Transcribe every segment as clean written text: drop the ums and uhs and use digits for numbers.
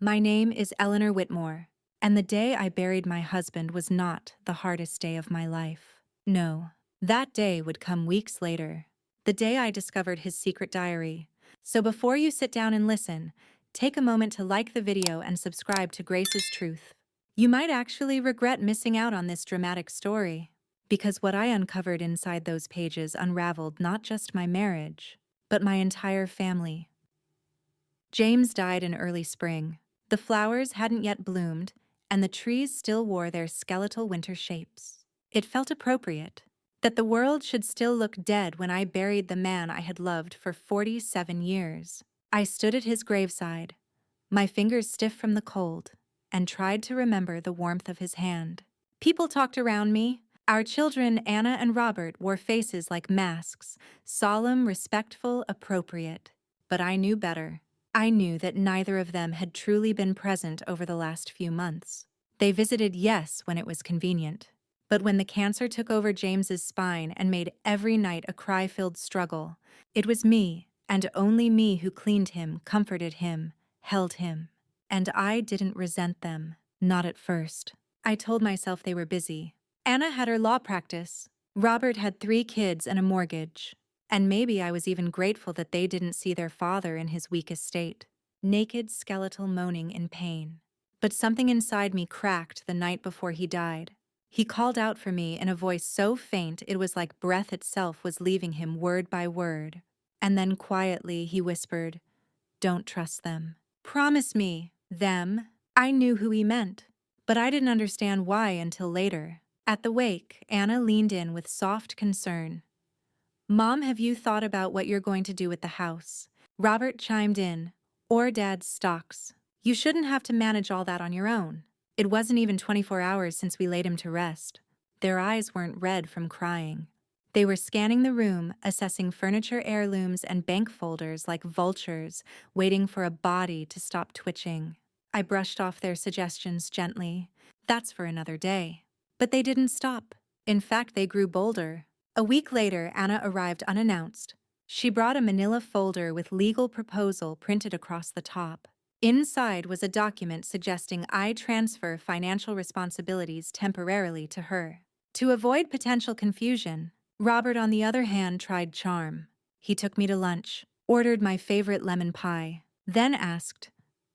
My name is Eleanor Whitmore, and the day I buried my husband was not the hardest day of my life. No, that day would come weeks later, the day I discovered his secret diary. So before you sit down and listen, take a moment to like the video and subscribe to Grace's Truth. You might actually regret missing out on this dramatic story, because what I uncovered inside those pages unraveled not just my marriage, but my entire family. James died in early spring. The flowers hadn't yet bloomed, and the trees still wore their skeletal winter shapes. It felt appropriate that the world should still look dead when I buried the man I had loved for 47 years. I stood at his graveside, my fingers stiff from the cold, and tried to remember the warmth of his hand. People talked around me. Our children, Anna and Robert, wore faces like masks, solemn, respectful, appropriate. But I knew better. I knew that neither of them had truly been present over the last few months. They visited, yes, when it was convenient. But when the cancer took over James's spine and made every night a cry-filled struggle, it was me, and only me, who cleaned him, comforted him, held him. And I didn't resent them, not at first. I told myself they were busy. Anna had her law practice. Robert had 3 kids and a mortgage. And maybe I was even grateful that they didn't see their father in his weakest state, naked, skeletal, moaning in pain. But something inside me cracked the night before he died. He called out for me in a voice so faint it was like breath itself was leaving him word by word. And then quietly he whispered, "Don't trust them. Promise me." Them. I knew who he meant, but I didn't understand why until later. At the wake, Anna leaned in with soft concern. "Mom, have you thought about what you're going to do with the house?" Robert chimed in, "Or Dad's stocks. You shouldn't have to manage all that on your own." It wasn't even 24 hours since we laid him to rest. Their eyes weren't red from crying. They were scanning the room, assessing furniture, heirlooms, and bank folders like vultures, waiting for a body to stop twitching. I brushed off their suggestions gently. That's for another day. But they didn't stop. In fact, they grew bolder. A week later, Anna arrived unannounced. She brought a manila folder with legal proposal printed across the top. Inside was a document suggesting I transfer financial responsibilities temporarily to her. To avoid potential confusion, Robert, on the other hand, tried charm. He took me to lunch, ordered my favorite lemon pie, then asked,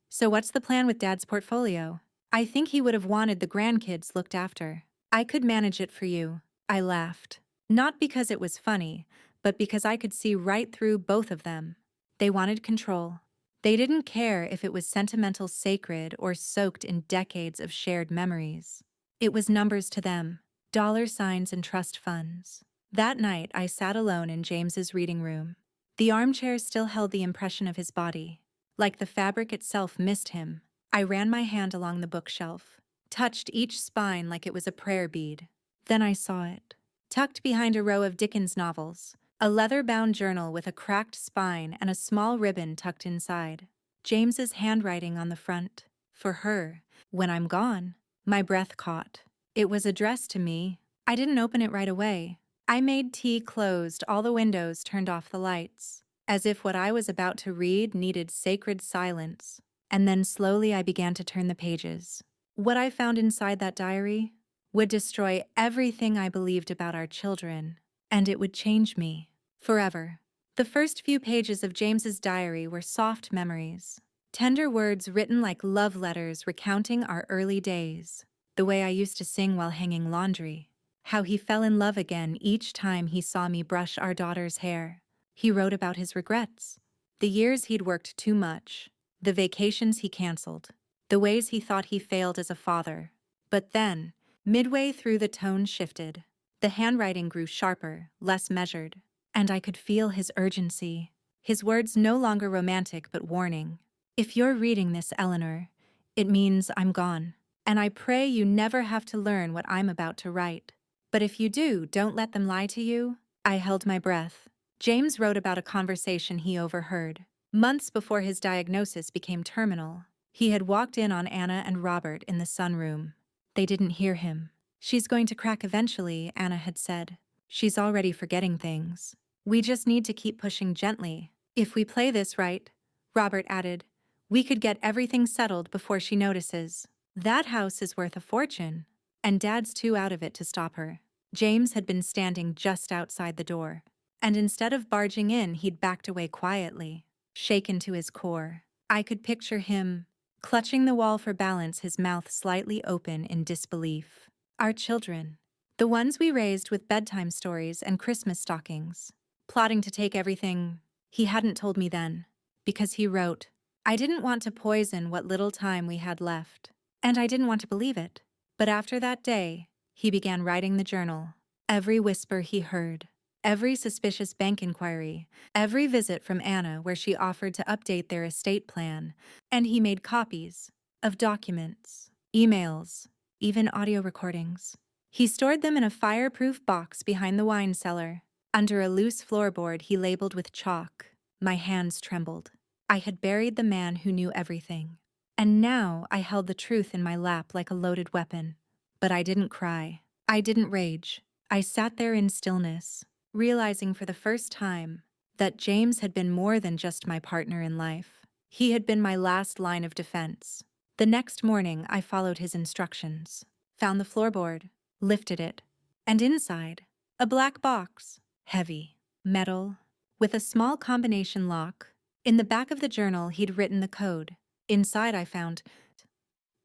"So what's the plan with Dad's portfolio?" I think he would have wanted the grandkids looked after. "I could manage it for you." I laughed. Not because it was funny, but because I could see right through both of them. They wanted control. They didn't care if it was sentimental, sacred, or soaked in decades of shared memories. It was numbers to them, dollar signs and trust funds. That night, I sat alone in James's reading room. The armchair still held the impression of his body. Like the fabric itself missed him. I ran my hand along the bookshelf, touched each spine like it was a prayer bead. Then I saw it. Tucked behind a row of Dickens novels, a leather-bound journal with a cracked spine and a small ribbon tucked inside. James's handwriting on the front. For her, when I'm gone. My breath caught. It was addressed to me. I didn't open it right away. I made tea, closed all the windows, turned off the lights, as if what I was about to read needed sacred silence. And then slowly I began to turn the pages. What I found inside that diary would destroy everything I believed about our children, and it would change me forever. The first few pages of James's diary were soft memories, tender words written like love letters recounting our early days, the way I used to sing while hanging laundry, how he fell in love again each time he saw me brush our daughter's hair. He wrote about his regrets, the years he'd worked too much, the vacations he canceled, the ways he thought he failed as a father. But then, midway through, the tone shifted. The handwriting grew sharper, less measured, and I could feel his urgency. His words no longer romantic but warning. "If you're reading this, Eleanor, it means I'm gone. And I pray you never have to learn what I'm about to write. But if you do, don't let them lie to you." I held my breath. James wrote about a conversation he overheard. Months before his diagnosis became terminal, he had walked in on Anna and Robert in the sunroom. They didn't hear him. "She's going to crack eventually," Anna had said. "She's already forgetting things. We just need to keep pushing gently. If we play this right," Robert added, We could get everything settled before she notices. That house is worth a fortune, and Dad's too out of it to stop her. James had been standing just outside the door, and instead of barging in, he'd backed away quietly, shaken to his core. I could picture him, clutching the wall for balance, his mouth slightly open in disbelief. Our children, the ones we raised with bedtime stories and Christmas stockings, plotting to take everything. He hadn't told me then, because he wrote, I didn't want to poison what little time we had left, and I didn't want to believe it. But after that day, he began writing the journal. Every whisper he heard, every suspicious bank inquiry, every visit from Anna where she offered to update their estate plan, and he made copies of documents, emails, even audio recordings. He stored them in a fireproof box behind the wine cellar. Under a loose floorboard he labeled with chalk. My hands trembled. I had buried the man who knew everything. And now I held the truth in my lap like a loaded weapon. But I didn't cry. I didn't rage. I sat there in stillness, realizing for the first time that James had been more than just my partner in life. He had been my last line of defense. The next morning I followed his instructions, found the floorboard, lifted it, and inside, a black box, heavy, metal, with a small combination lock. In the back of the journal he'd written the code. Inside I found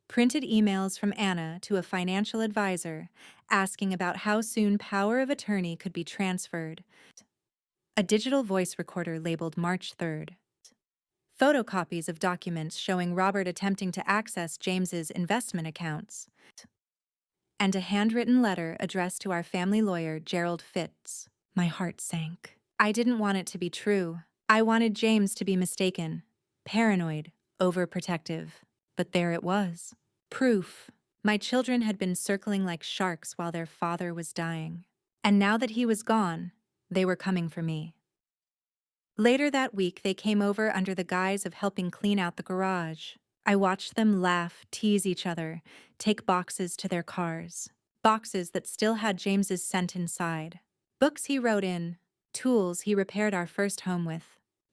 printed emails from Anna to a financial advisor asking about how soon power of attorney could be transferred, a digital voice recorder labeled March 3rd, photocopies of documents showing Robert attempting to access James's investment accounts, and a handwritten letter addressed to our family lawyer, Gerald Fitz. My heart sank. I didn't want it to be true. I wanted James to be mistaken, paranoid, overprotective. But there it was. Proof. My children had been circling like sharks while their father was dying. And now that he was gone, they were coming for me. Later that week, they came over under the guise of helping clean out the garage. I watched them laugh, tease each other, take boxes to their cars. Boxes that still had James's scent inside. Books he wrote in, tools he repaired our first home with.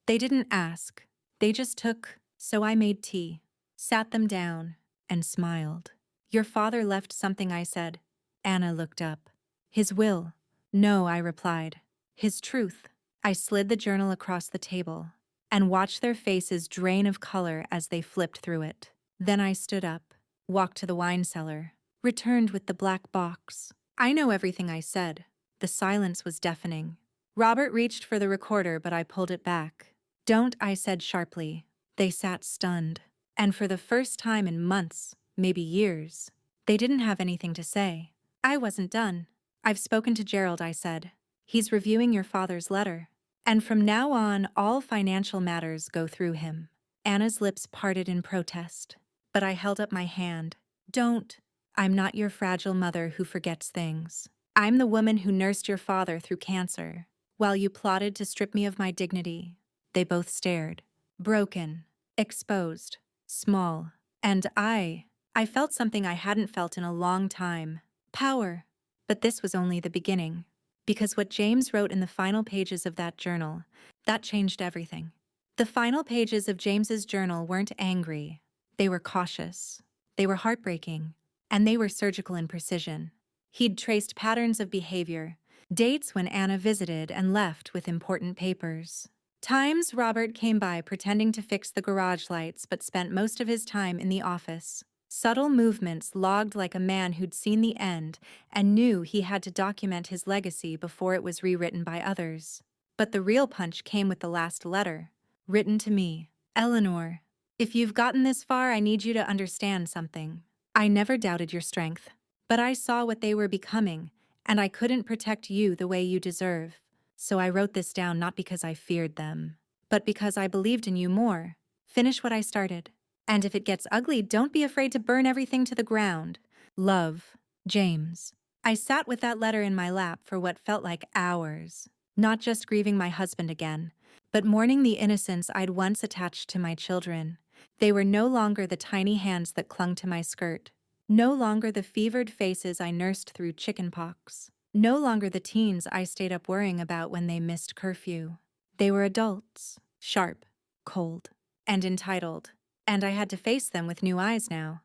They didn't ask. They just took, so I made tea, sat them down, and smiled. Your father left something, I said. Anna looked up. His will. No, I replied. His truth. I slid the journal across the table and watched their faces drain of color as they flipped through it. Then I stood up, walked to the wine cellar, returned with the black box. I know everything I said. The silence was deafening. Robert reached for the recorder, but I pulled it back. Don't, I said sharply. They sat stunned. And for the first time in months, maybe years, they didn't have anything to say. I wasn't done. I've spoken to Gerald, I said. He's reviewing your father's letter. And from now on, all financial matters go through him. Anna's lips parted in protest, but I held up my hand. Don't. I'm not your fragile mother who forgets things. I'm the woman who nursed your father through cancer, while you plotted to strip me of my dignity. They both stared. Broken, exposed, small. And I felt something I hadn't felt in a long time. Power. But this was only the beginning. Because what James wrote in the final pages of that journal, that changed everything. The final pages of James's journal weren't angry. They were cautious. They were heartbreaking. And they were surgical in precision. He'd traced patterns of behavior, dates when Anna visited and left with important papers. Times Robert came by pretending to fix the garage lights but spent most of his time in the office. Subtle movements logged like a man who'd seen the end and knew he had to document his legacy before it was rewritten by others. But the real punch came with the last letter, written to me. Eleanor, if you've gotten this far, I need you to understand something. I never doubted your strength, but I saw what they were becoming, and I couldn't protect you the way you deserve. So I wrote this down not because I feared them, but because I believed in you more. Finish what I started. And if it gets ugly, don't be afraid to burn everything to the ground. Love, James. I sat with that letter in my lap for what felt like hours, not just grieving my husband again, but mourning the innocence I'd once attached to my children. They were no longer the tiny hands that clung to my skirt, no longer the fevered faces I nursed through chickenpox, no longer the teens I stayed up worrying about when they missed curfew. They were adults, sharp, cold, and entitled. and I had to face them with new eyes now.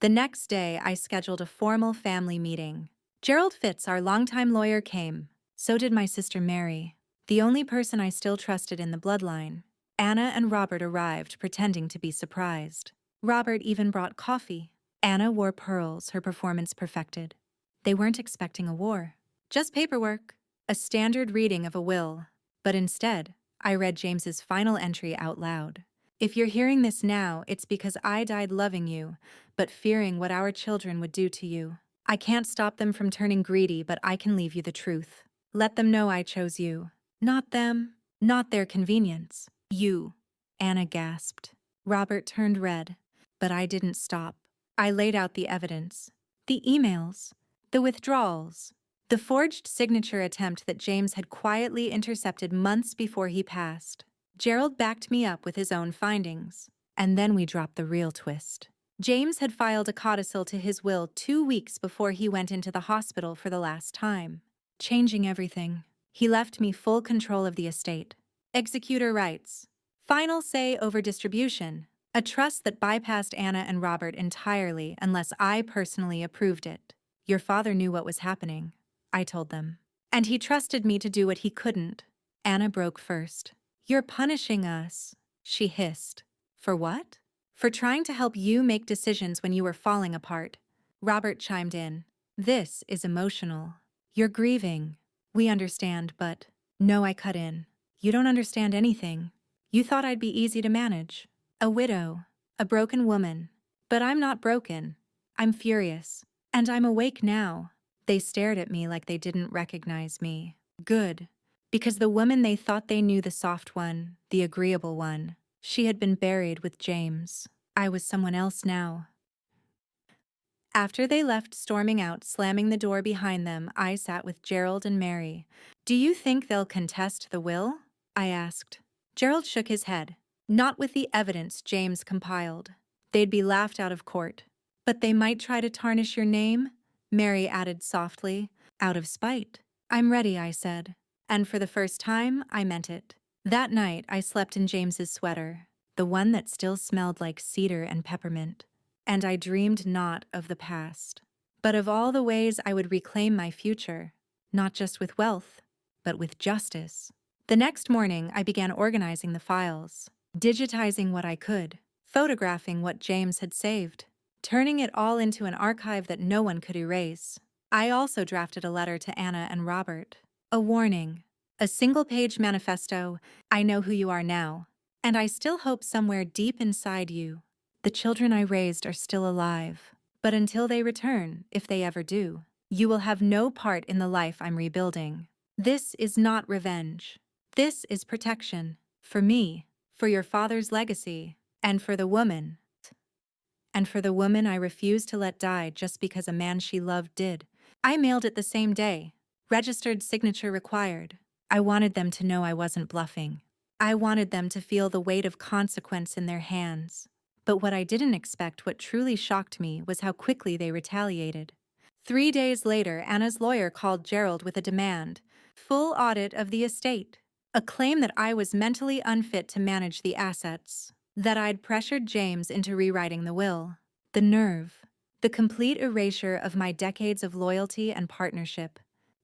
The next day, I scheduled a formal family meeting. Gerald Fitz, our longtime lawyer, came. So did my sister Mary, the only person I still trusted in the bloodline. Anna and Robert arrived, pretending to be surprised. Robert even brought coffee. Anna wore pearls, her performance perfected. They weren't expecting a war. Just paperwork. A standard reading of a will. But instead, I read James's final entry out loud. If you're hearing this now, it's because I died loving you, but fearing what our children would do to you. I can't stop them from turning greedy, but I can leave you the truth. Let them know I chose you. Not them, not their convenience. You. Anna gasped. Robert turned red, but I didn't stop. I laid out the evidence. The emails, the withdrawals, the forged signature attempt that James had quietly intercepted months before he passed. Gerald backed me up with his own findings. And then we dropped the real twist. James had filed a codicil to his will 2 weeks before he went into the hospital for the last time, changing everything. He left me full control of the estate. Executor rights. Final say over distribution. A trust that bypassed Anna and Robert entirely unless I personally approved it. Your father knew what was happening, I told them. And he trusted me to do what he couldn't. Anna broke first. You're punishing us, she hissed. For what? For trying to help you make decisions when you were falling apart. Robert chimed in. This is emotional. You're grieving. We understand, but… No, I cut in. You don't understand anything. You thought I'd be easy to manage. A widow. A broken woman. But I'm not broken. I'm furious. And I'm awake now. They stared at me like they didn't recognize me. Good. Because the woman they thought they knew, the soft one, the agreeable one, she had been buried with James. I was someone else now. After they left storming out, slamming the door behind them, I sat with Gerald and Mary. Do you think they'll contest the will? I asked. Gerald shook his head. Not with the evidence James compiled. They'd be laughed out of court. But they might try to tarnish your name, Mary added softly, out of spite. I'm ready, I said. And for the first time, I meant it. That night, I slept in James's sweater, the one that still smelled like cedar and peppermint. And I dreamed not of the past, but of all the ways I would reclaim my future, not just with wealth, but with justice. The next morning, I began organizing the files, digitizing what I could, photographing what James had saved, turning it all into an archive that no one could erase. I also drafted a letter to Anna and Robert. A warning, a single-page manifesto. I know who you are now, and I still hope somewhere deep inside you, the children I raised are still alive. But until they return, if they ever do, you will have no part in the life I'm rebuilding. This is not revenge. This is protection. For me, for your father's legacy, and for the woman. And for the woman I refused to let die just because a man she loved did. I mailed it the same day. Registered signature required. I wanted them to know I wasn't bluffing. I wanted them to feel the weight of consequence in their hands. But what I didn't expect, what truly shocked me, was how quickly they retaliated. 3 days later, Anna's lawyer called Gerald with a demand. Full audit of the estate. A claim that I was mentally unfit to manage the assets. That I'd pressured James into rewriting the will. The nerve. The complete erasure of my decades of loyalty and partnership.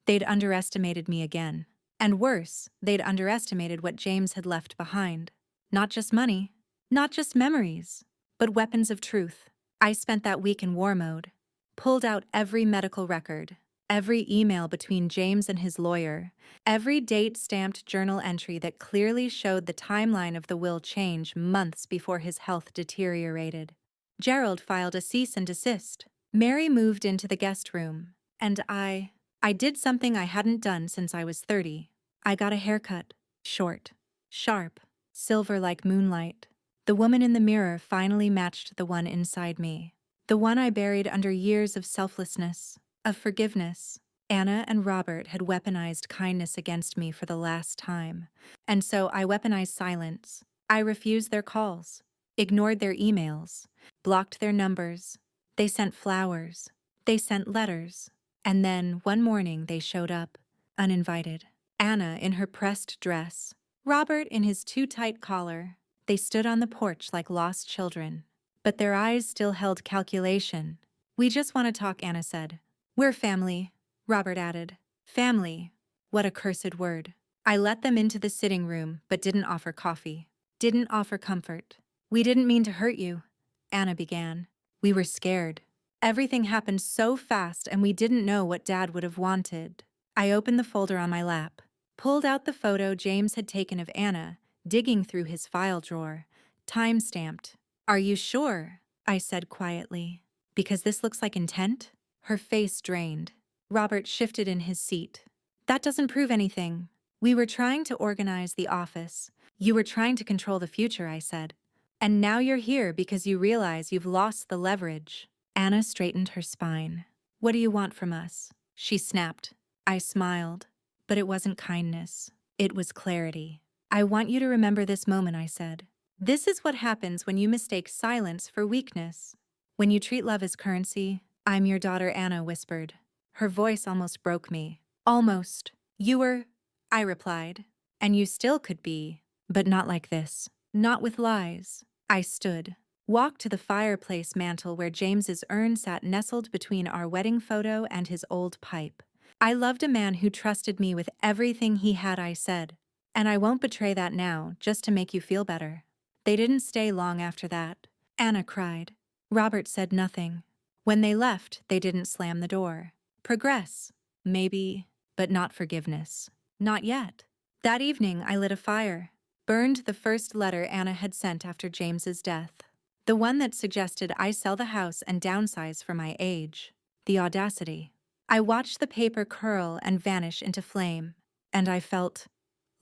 They'd underestimated me again. And worse, they'd underestimated what James had left behind. Not just money. Not just memories. But weapons of truth. I spent that week in war mode. Pulled out every medical record. Every email between James and his lawyer. Every date-stamped journal entry that clearly showed the timeline of the will change months before his health deteriorated. Gerald filed a cease and desist. Mary moved into the guest room. And I did something I hadn't done since I was 30. I got a haircut. Short. Sharp. Silver like moonlight. The woman in the mirror finally matched the one inside me. The one I buried under years of selflessness, of forgiveness. Anna and Robert had weaponized kindness against me for the last time. And so I weaponized silence. I refused their calls, ignored their emails, blocked their numbers. They sent flowers. They sent letters. And then, one morning, they showed up, uninvited. Anna in her pressed dress. Robert in his too-tight collar. They stood on the porch like lost children. But their eyes still held calculation. "We just want to talk," Anna said. "We're family," Robert added. Family. What a cursed word. I let them into the sitting room, but didn't offer coffee. Didn't offer comfort. "We didn't mean to hurt you," Anna began. "We were scared. Everything happened so fast and we didn't know what Dad would have wanted." I opened the folder on my lap, pulled out the photo James had taken of Anna, digging through his file drawer. Time-stamped. "Are you sure?" I said quietly. "Because this looks like intent?" Her face drained. Robert shifted in his seat. "That doesn't prove anything. We were trying to organize the office. You were trying to control the future," I said. "And now you're here because you realize you've lost the leverage." Anna straightened her spine. "What do you want from us?" she snapped. I smiled. But it wasn't kindness. It was clarity. "I want you to remember this moment," I said. "This is what happens when you mistake silence for weakness. When you treat love as currency." "I'm your daughter," Anna whispered. Her voice almost broke me. "Almost. You were," I replied. "And you still could be. But not like this. Not with lies." I stood, walked to the fireplace mantel where James's urn sat nestled between our wedding photo and his old pipe. "I loved a man who trusted me with everything he had," I said. "And I won't betray that now, just to make you feel better." They didn't stay long after that. Anna cried. Robert said nothing. When they left, they didn't slam the door. Progress. Maybe, but not forgiveness. Not yet. That evening, I lit a fire. Burned the first letter Anna had sent after James's death. The one that suggested I sell the house and downsize for my age. The audacity. I watched the paper curl and vanish into flame, and I felt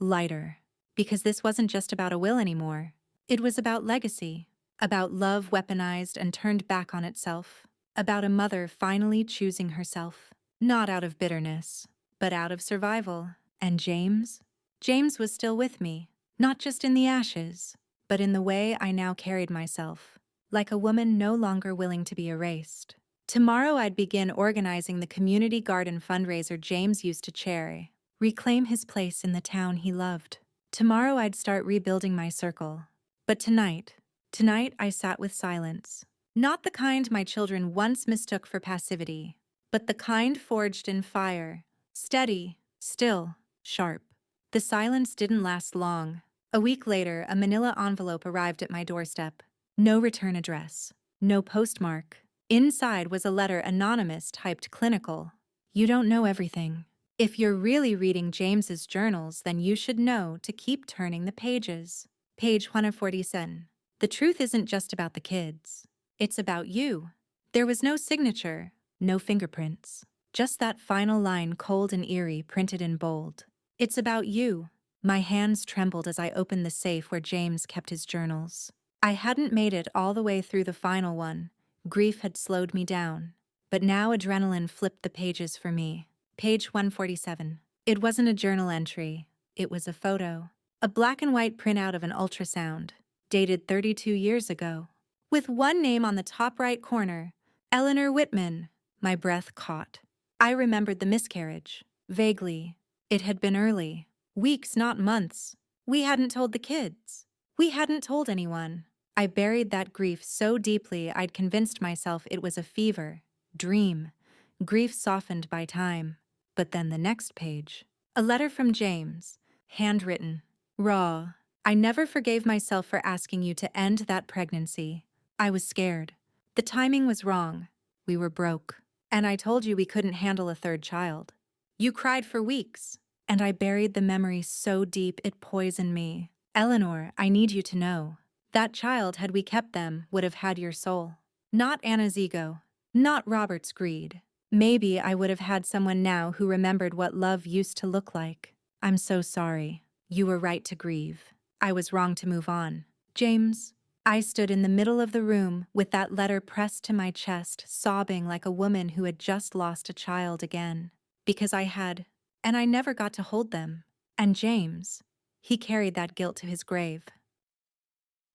lighter. Because this wasn't just about a will anymore. It was about legacy. About love weaponized and turned back on itself. About a mother finally choosing herself. Not out of bitterness, but out of survival. And James? James was still with me. Not just in the ashes, but in the way I now carried myself. Like a woman no longer willing to be erased. Tomorrow I'd begin organizing the community garden fundraiser James used to chair. Reclaim his place in the town he loved. Tomorrow I'd start rebuilding my circle. But tonight I sat with silence. Not the kind my children once mistook for passivity, but the kind forged in fire. Steady, still, sharp. The silence didn't last long. A week later, a manila envelope arrived at my doorstep. No return address. No postmark. Inside was a letter anonymous typed clinical. "You don't know everything. If you're really reading James's journals, then you should know to keep turning the pages." Page 147. "The truth isn't just about the kids. It's about you." There was no signature, no fingerprints. Just that final line, cold and eerie, printed in bold. "It's about you." My hands trembled as I opened the safe where James kept his journals. I hadn't made it all the way through the final one. Grief had slowed me down. But now adrenaline flipped the pages for me. Page 147. It wasn't a journal entry. It was a photo. A black and white printout of an ultrasound, dated 32 years ago. With one name on the top right corner, Eleanor Whitman. My breath caught. I remembered the miscarriage. Vaguely. It had been early. Weeks, not months. We hadn't told the kids. We hadn't told anyone. I buried that grief so deeply I'd convinced myself it was a fever, dream, grief softened by time. But then the next page. A letter from James, handwritten, raw. "I never forgave myself for asking you to end that pregnancy. I was scared. The timing was wrong. We were broke. And I told you we couldn't handle a third child. You cried for weeks. And I buried the memory so deep it poisoned me. Eleanor, I need you to know. That child, had we kept them, would have had your soul. Not Anna's ego. Not Robert's greed. Maybe I would have had someone now who remembered what love used to look like. I'm so sorry. You were right to grieve. I was wrong to move on. James." I stood in the middle of the room with that letter pressed to my chest, sobbing like a woman who had just lost a child again. Because I had, and I never got to hold them. And James, he carried that guilt to his grave.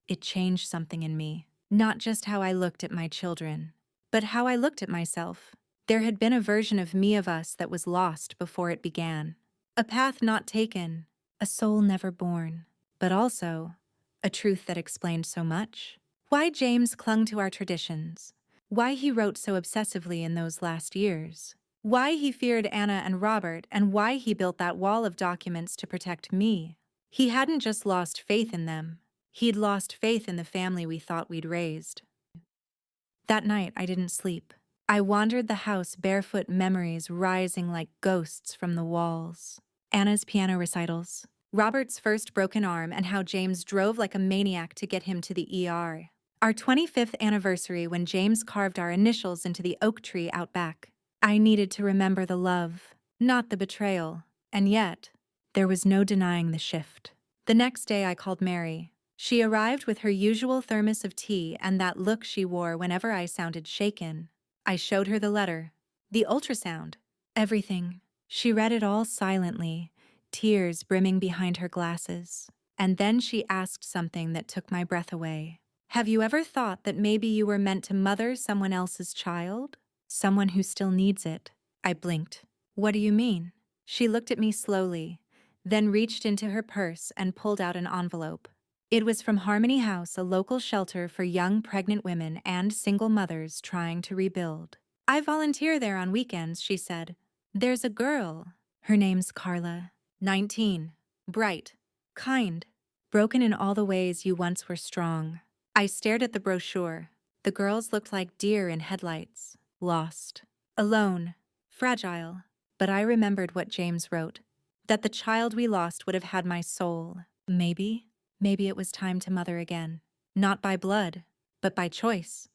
It changed something in me. Not just how I looked at my children, but how I looked at myself. There had been a version of me of us that was lost before it began. A path not taken, a soul never born, but also a truth that explained so much. Why James clung to our traditions. Why he wrote so obsessively in those last years. Why he feared Anna and Robert, and why he built that wall of documents to protect me. He hadn't just lost faith in them. He'd lost faith in the family we thought we'd raised. That night, I didn't sleep. I wandered the house barefoot, memories rising like ghosts from the walls. Anna's piano recitals, Robert's first broken arm, and how James drove like a maniac to get him to the ER. Our 25th anniversary when James carved our initials into the oak tree out back. I needed to remember the love, not the betrayal. And yet, there was no denying the shift. The next day I called Mary. She arrived with her usual thermos of tea and that look she wore whenever I sounded shaken. I showed her the letter, the ultrasound, everything. She read it all silently, tears brimming behind her glasses. And then she asked something that took my breath away. Have you ever thought that maybe you were meant to mother someone else's child? Someone who still needs it? I blinked. What do you mean? She looked at me slowly, then reached into her purse and pulled out an envelope. It was from Harmony House, a local shelter for young pregnant women and single mothers trying to rebuild. I volunteer there on weekends, she said. There's a girl. Her name's Carla. 19. Bright. Kind. Broken in all the ways you once were strong. I stared at the brochure. The girls looked like deer in headlights. Lost. Alone. Fragile. But I remembered what James wrote. That the child we lost would have had my soul. Maybe it was time to mother again. Not by blood, but by choice.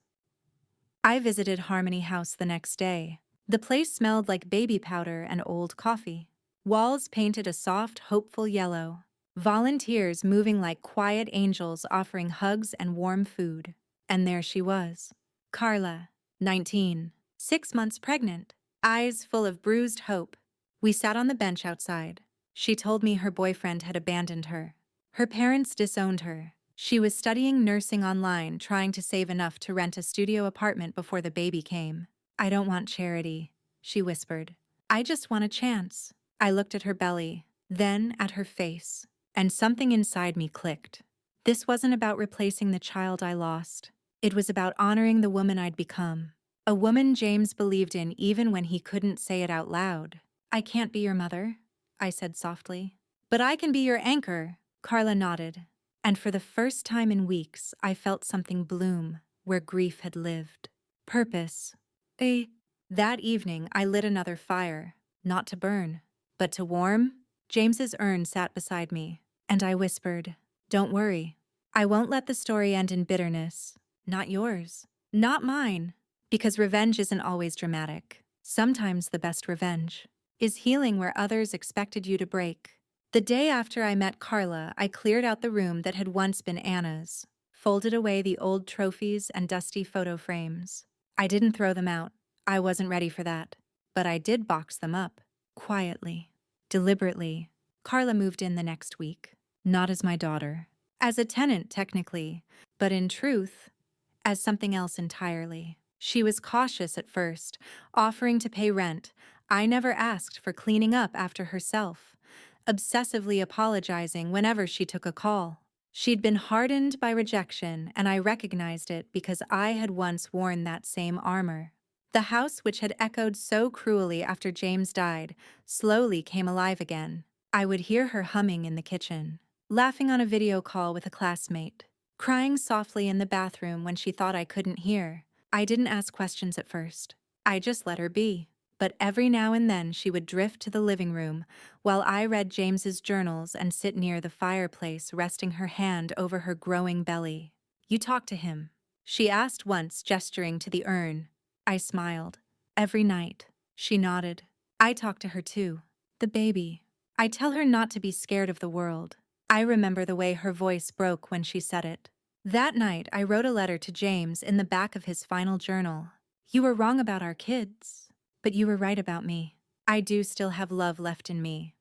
I visited Harmony House the next day. The place smelled like baby powder and old coffee. Walls painted a soft, hopeful yellow. Volunteers moving like quiet angels offering hugs and warm food. And there she was. Carla, 19, 6 months pregnant, eyes full of bruised hope. We sat on the bench outside. She told me her boyfriend had abandoned her. Her parents disowned her. She was studying nursing online, trying to save enough to rent a studio apartment before the baby came. I don't want charity, she whispered. I just want a chance. I looked at her belly, then at her face, and something inside me clicked. This wasn't about replacing the child I lost. It was about honoring the woman I'd become. A woman James believed in even when he couldn't say it out loud. I can't be your mother, I said softly. But I can be your anchor, Carla nodded. And for the first time in weeks, I felt something bloom where grief had lived. Purpose. That evening, I lit another fire, not to burn, but to warm. James's urn sat beside me, and I whispered, "Don't worry. I won't let the story end in bitterness. Not yours. Not mine. Because revenge isn't always dramatic. Sometimes the best revenge is healing where others expected you to break." The day after I met Carla, I cleared out the room that had once been Anna's, folded away the old trophies and dusty photo frames. I didn't throw them out. I wasn't ready for that. But I did box them up. Quietly. Deliberately. Carla moved in the next week. Not as my daughter. As a tenant, technically. But in truth, as something else entirely. She was cautious at first, offering to pay rent. I never asked for cleaning up after herself. Obsessively apologizing whenever she took a call. She'd been hardened by rejection, and I recognized it because I had once worn that same armor. The house, which had echoed so cruelly after James died, slowly came alive again. I would hear her humming in the kitchen, laughing on a video call with a classmate, crying softly in the bathroom when she thought I couldn't hear. I didn't ask questions at first. I just let her be. But every now and then she would drift to the living room while I read James's journals and sit near the fireplace, resting her hand over her growing belly. "You talk to him?" she asked once, gesturing to the urn. I smiled. "Every night." She nodded. "I talk to her too. The baby. I tell her not to be scared of the world." I remember the way her voice broke when she said it. That night I wrote a letter to James in the back of his final journal. "You were wrong about our kids. But you were right about me. I do still have love left in me."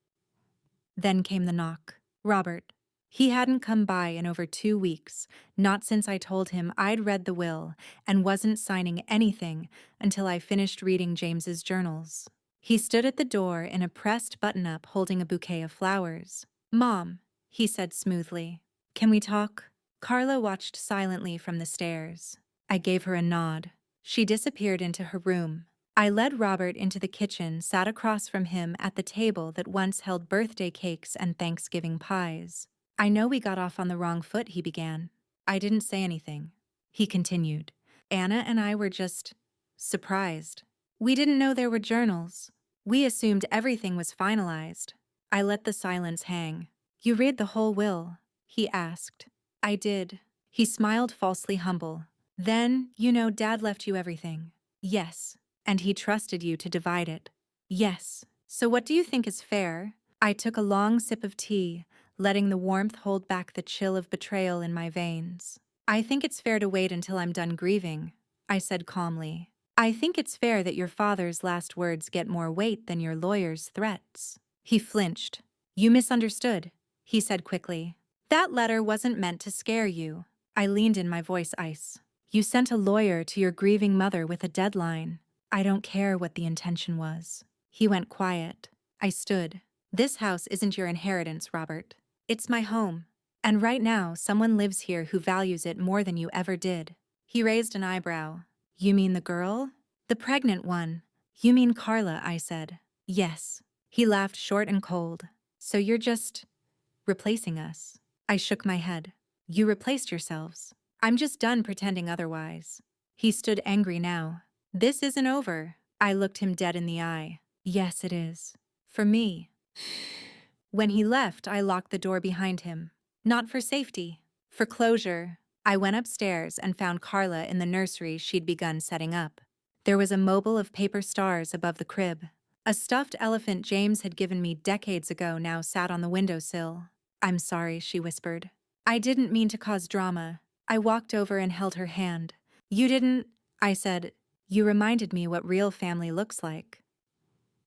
Then came the knock. Robert. He hadn't come by in over 2 weeks, not since I told him I'd read the will and wasn't signing anything until I finished reading James's journals. He stood at the door in a pressed button-up holding a bouquet of flowers. "Mom," he said smoothly, "can we talk?" Carla watched silently from the stairs. I gave her a nod. She disappeared into her room. I led Robert into the kitchen, sat across from him at the table that once held birthday cakes and Thanksgiving pies. I know we got off on the wrong foot, he began. I didn't say anything. He continued. Anna and I were just surprised. We didn't know there were journals. We assumed everything was finalized. I let the silence hang. You read the whole will? He asked. I did. He smiled, falsely humble. Then, Dad left you everything. Yes. And he trusted you to divide it. Yes. So what do you think is fair? I took a long sip of tea, letting the warmth hold back the chill of betrayal in my veins. I think it's fair to wait until I'm done grieving, I said calmly. I think it's fair that your father's last words get more weight than your lawyer's threats. He flinched. You misunderstood, he said quickly. That letter wasn't meant to scare you. I leaned in, my voice ice. You sent a lawyer to your grieving mother with a deadline. I don't care what the intention was. He went quiet. I stood. This house isn't your inheritance, Robert. It's my home. And right now, someone lives here who values it more than you ever did. He raised an eyebrow. You mean the girl? The pregnant one. You mean Carla, I said. Yes. He laughed short and cold. So you're just replacing us? I shook my head. You replaced yourselves. I'm just done pretending otherwise. He stood angry now. This isn't over. I looked him dead in the eye. Yes, it is. For me. When he left, I locked the door behind him. Not for safety. For closure. I went upstairs and found Carla in the nursery she'd begun setting up. There was a mobile of paper stars above the crib. A stuffed elephant James had given me decades ago now sat on the windowsill. I'm sorry, she whispered. I didn't mean to cause drama. I walked over and held her hand. You didn't, I said. You reminded me what real family looks like.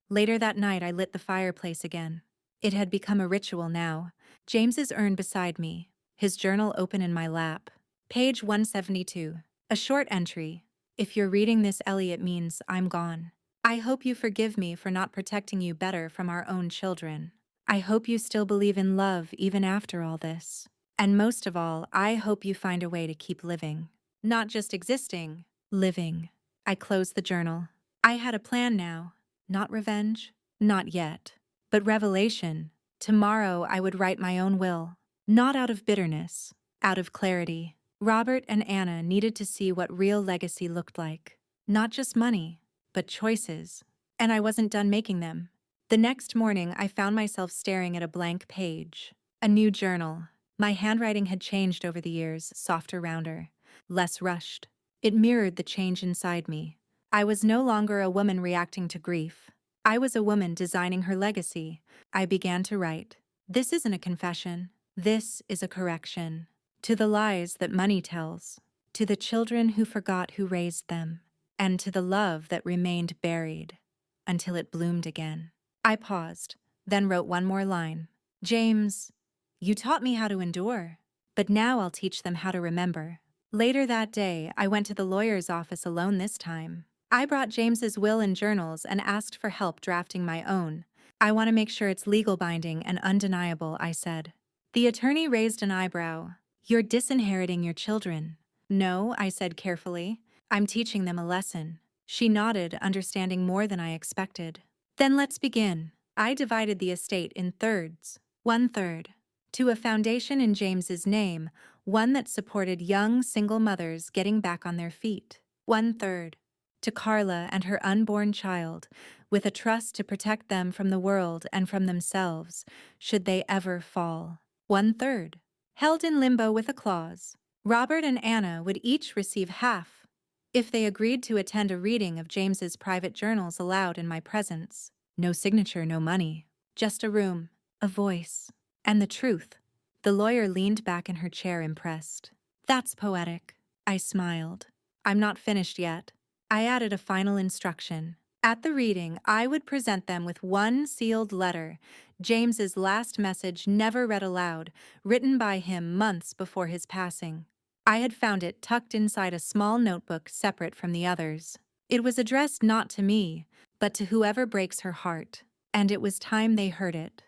Later that night, I lit the fireplace again. It had become a ritual now. James's urn beside me, his journal open in my lap. Page 172. A short entry. If you're reading this, Ellie, it means I'm gone. I hope you forgive me for not protecting you better from our own children. I hope you still believe in love even after all this. And most of all, I hope you find a way to keep living. Not just existing, living. I closed the journal. I had a plan now. Not revenge, not yet. But revelation. Tomorrow I would write my own will. Not out of bitterness, out of clarity. Robert and Anna needed to see what real legacy looked like. Not just money, but choices. And I wasn't done making them. The next morning, I found myself staring at a blank page. A new journal. My handwriting had changed over the years, softer, rounder, less rushed. It mirrored the change inside me. I was no longer a woman reacting to grief. I was a woman designing her legacy. I began to write. This isn't a confession. This is a correction. To the lies that money tells. To the children who forgot who raised them. And to the love that remained buried until it bloomed again. I paused, then wrote one more line. James, you taught me how to endure, but now I'll teach them how to remember. Later that day, I went to the lawyer's office alone this time. I brought James's will and journals and asked for help drafting my own. I want to make sure it's legal binding and undeniable, I said. The attorney raised an eyebrow. You're disinheriting your children. No, I said carefully. I'm teaching them a lesson. She nodded, understanding more than I expected. Then let's begin. I divided the estate in thirds. 1/3. To a foundation in James's name, one that supported young single mothers getting back on their feet. 1/3. To Carla and her unborn child, with a trust to protect them from the world and from themselves, should they ever fall. 1/3. Held in limbo with a clause. Robert and Anna would each receive half, if they agreed to attend a reading of James's private journals aloud in my presence. No signature, no money. Just a room, a voice, and the truth. The lawyer leaned back in her chair, impressed. That's poetic. I smiled. I'm not finished yet. I added a final instruction. At the reading, I would present them with one sealed letter, James's last message never read aloud, written by him months before his passing. I had found it tucked inside a small notebook separate from the others. It was addressed not to me, but to whoever breaks her heart, and it was time they heard it.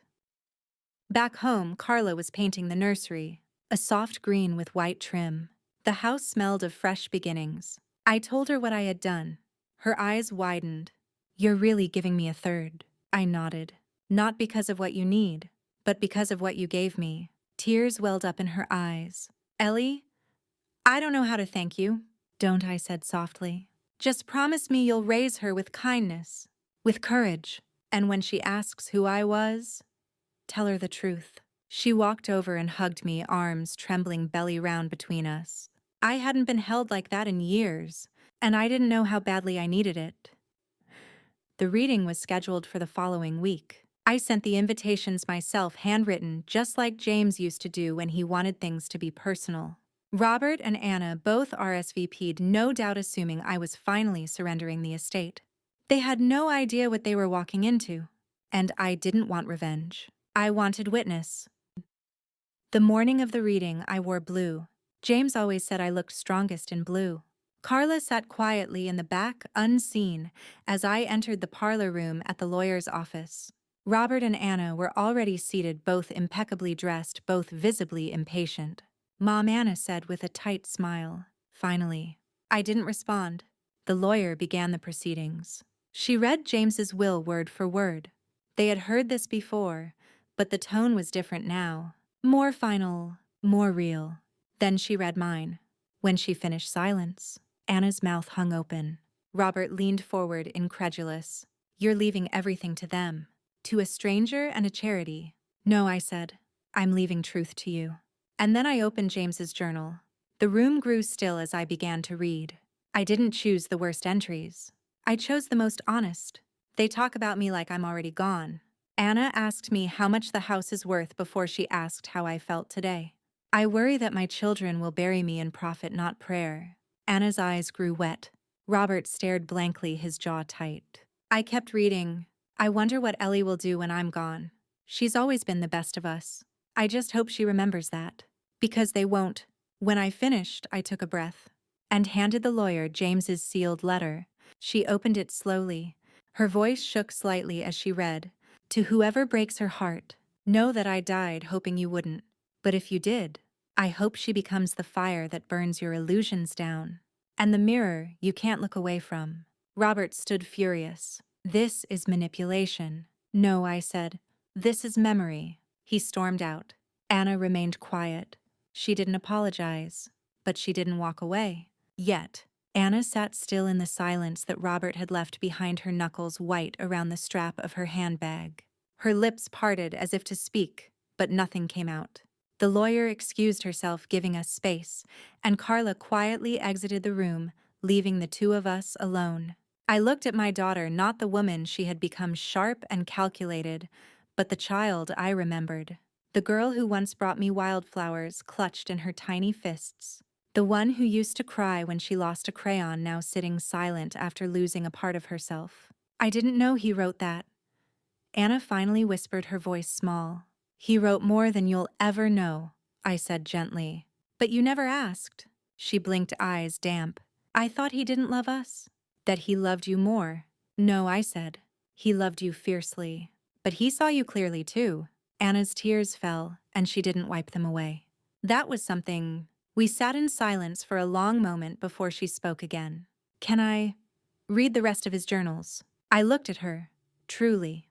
Back home, Carla was painting the nursery. a soft green with white trim. The house smelled of fresh beginnings. I told her what I had done. Her eyes widened. "You're really giving me a third." I nodded. "Not because of what you need, but because of what you gave me." Tears welled up in her eyes. "Ellie, I don't know how to thank you." "Don't," I said softly. "Just promise me you'll raise her with kindness, with courage. And when she asks who I was, tell her the truth." She walked over and hugged me, arms trembling belly round between us. I hadn't been held like that in years, and I didn't know how badly I needed it. The reading was scheduled for the following week. I sent the invitations myself, handwritten, just like James used to do when he wanted things to be personal. Robert and Anna both RSVP'd, no doubt assuming I was finally surrendering the estate. They had no idea what they were walking into. And I didn't want revenge. I wanted witness. The morning of the reading, I wore blue. James always said I looked strongest in blue. Carla sat quietly in the back, unseen, as I entered the parlor room at the lawyer's office. Robert and Anna were already seated, both impeccably dressed, both visibly impatient. "Mom," Anna said with a tight smile. "Finally." I didn't respond. The lawyer began the proceedings. She read James's will word for word. They had heard this before, but the tone was different now. More final, more real. Then she read mine. When she finished, silence. Anna's mouth hung open. Robert leaned forward, incredulous. "You're leaving everything to them. To a stranger and a charity." "No," I said. "I'm leaving truth to you." And then I opened James's journal. The room grew still as I began to read. I didn't choose the worst entries. I chose the most honest. They talk about me like I'm already gone. Anna asked me how much the house is worth before she asked how I felt today. "I worry that my children will bury me in profit, not prayer." Anna's eyes grew wet. Robert stared blankly, his jaw tight. I kept reading. "I wonder what Ellie will do when I'm gone. She's always been the best of us. I just hope she remembers that. Because they won't." When I finished, I took a breath and handed the lawyer James's sealed letter. She opened it slowly. Her voice shook slightly as she read. "To whoever breaks her heart, know that I died hoping you wouldn't. But if you did, I hope she becomes the fire that burns your illusions down, and the mirror you can't look away from." Robert stood furious. "This is manipulation." "No," I said. "This is memory." He stormed out. Anna remained quiet. She didn't apologize, but she didn't walk away. Yet, Anna sat still in the silence that Robert had left behind, her knuckles white around the strap of her handbag. Her lips parted as if to speak, but nothing came out. The lawyer excused herself, giving us space, and Carla quietly exited the room, leaving the two of us alone. I looked at my daughter, not the woman she had become, sharp and calculated, but the child I remembered. The girl who once brought me wildflowers clutched in her tiny fists. The one who used to cry when she lost a crayon, now sitting silent after losing a part of herself. "I didn't know he wrote that." Anna finally whispered, her voice small. "He wrote more than you'll ever know," I said gently. "But you never asked." She blinked, eyes damp. "I thought he didn't love us." "That he loved you more." "No," I said. "He loved you fiercely. But he saw you clearly too." Anna's tears fell, and she didn't wipe them away. "That was something." We sat in silence for a long moment before she spoke again. "Can I read the rest of his journals?" I looked at her, truly,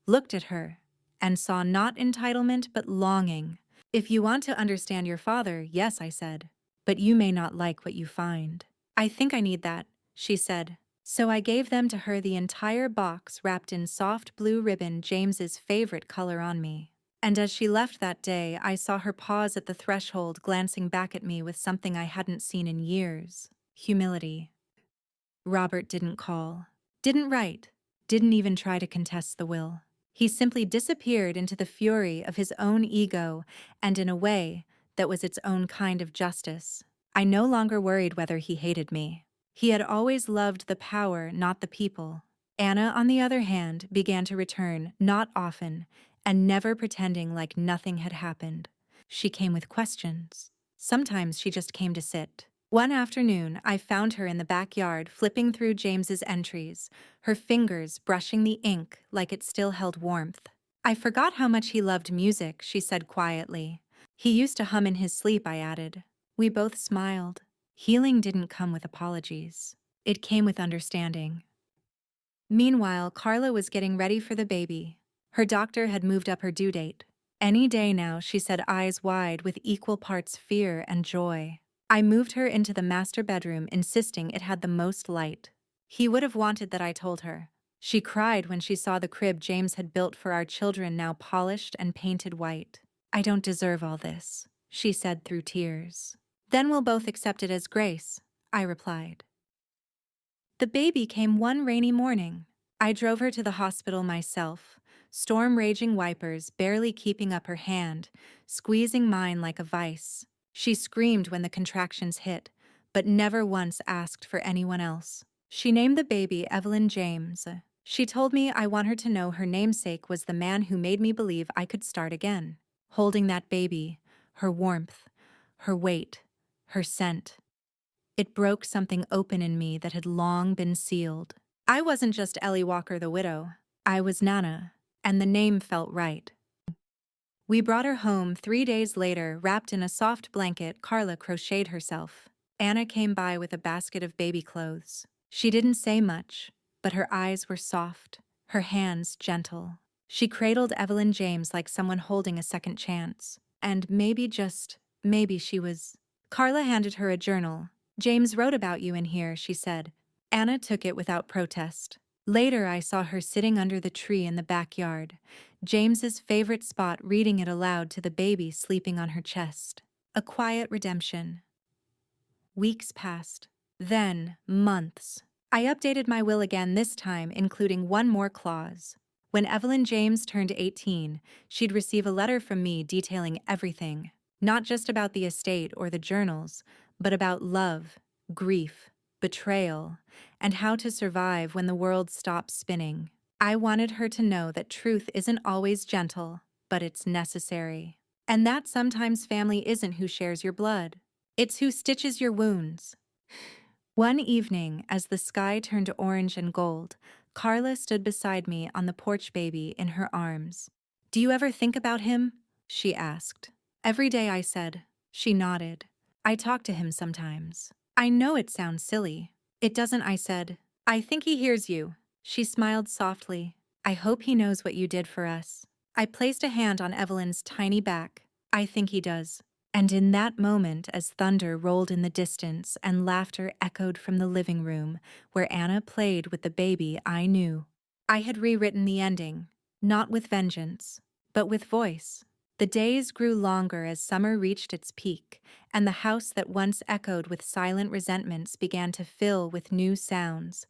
looked at her, and saw not entitlement but longing. "If you want to understand your father, yes," I said. "But you may not like what you find." "I think I need that," she said. So I gave them to her, the entire box wrapped in soft blue ribbon, James's favorite color, on me. And as she left that day, I saw her pause at the threshold, glancing back at me with something I hadn't seen in years: humility. Robert didn't call, didn't write, didn't even try to contest the will. He simply disappeared into the fury of his own ego, and in a way that was its own kind of justice. I no longer worried whether he hated me. He had always loved the power, not the people. Anna, on the other hand, began to return, not often, and never pretending like nothing had happened. She came with questions. Sometimes she just came to sit. One afternoon, I found her in the backyard, flipping through James's entries, her fingers brushing the ink like it still held warmth. "I forgot how much he loved music," she said quietly. He used to hum in his sleep, I added. We both smiled. Healing didn't come with apologies. It came with understanding. Meanwhile, Carla was getting ready for the baby. Her doctor had moved up her due date. Any day now, she said, eyes wide with equal parts fear and joy. I moved her into the master bedroom, insisting it had the most light. He would have wanted that, I told her. She cried when she saw the crib James had built for our children, now polished and painted white. I don't deserve all this, she said through tears. Then we'll both accept it as grace, I replied. The baby came one rainy morning. I drove her to the hospital myself, storm-raging wipers barely keeping up her hand, squeezing mine like a vice. She screamed when the contractions hit, but never once asked for anyone else. She named the baby Evelyn James. She told me I want her to know her namesake was the man who made me believe I could start again. Holding that baby, her warmth, her weight, her scent. It broke something open in me that had long been sealed. I wasn't just Ellie Walker the widow. I was Nana, and the name felt right. We brought her home 3 days later, wrapped in a soft blanket Carla crocheted herself. Anna came by with a basket of baby clothes. She didn't say much, but her eyes were soft, her hands gentle. She cradled Evelyn James like someone holding a second chance. And maybe, just maybe, she was... Carla handed her a journal. James wrote about you in here, she said. Anna took it without protest. Later, I saw her sitting under the tree in the backyard, James's favorite spot, reading it aloud to the baby sleeping on her chest. A quiet redemption. Weeks passed. Then, months. I updated my will again, this time including one more clause. When Evelyn James turned 18, she'd receive a letter from me detailing everything. Not just about the estate or the journals, but about love, grief, betrayal, and how to survive when the world stops spinning. I wanted her to know that truth isn't always gentle, but it's necessary. And that sometimes family isn't who shares your blood. It's who stitches your wounds. One evening, as the sky turned orange and gold, Carla stood beside me on the porch, baby in her arms. Do you ever think about him? She asked. Every day, I said. She nodded. I talk to him sometimes. I know it sounds silly. It doesn't, I said. I think he hears you. She smiled softly. I hope he knows what you did for us. I placed a hand on Evelyn's tiny back. I think he does. And in that moment, as thunder rolled in the distance and laughter echoed from the living room where Anna played with the baby, I knew. I had rewritten the ending, not with vengeance, but with voice. The days grew longer as summer reached its peak, and the house that once echoed with silent resentments began to fill with new sounds.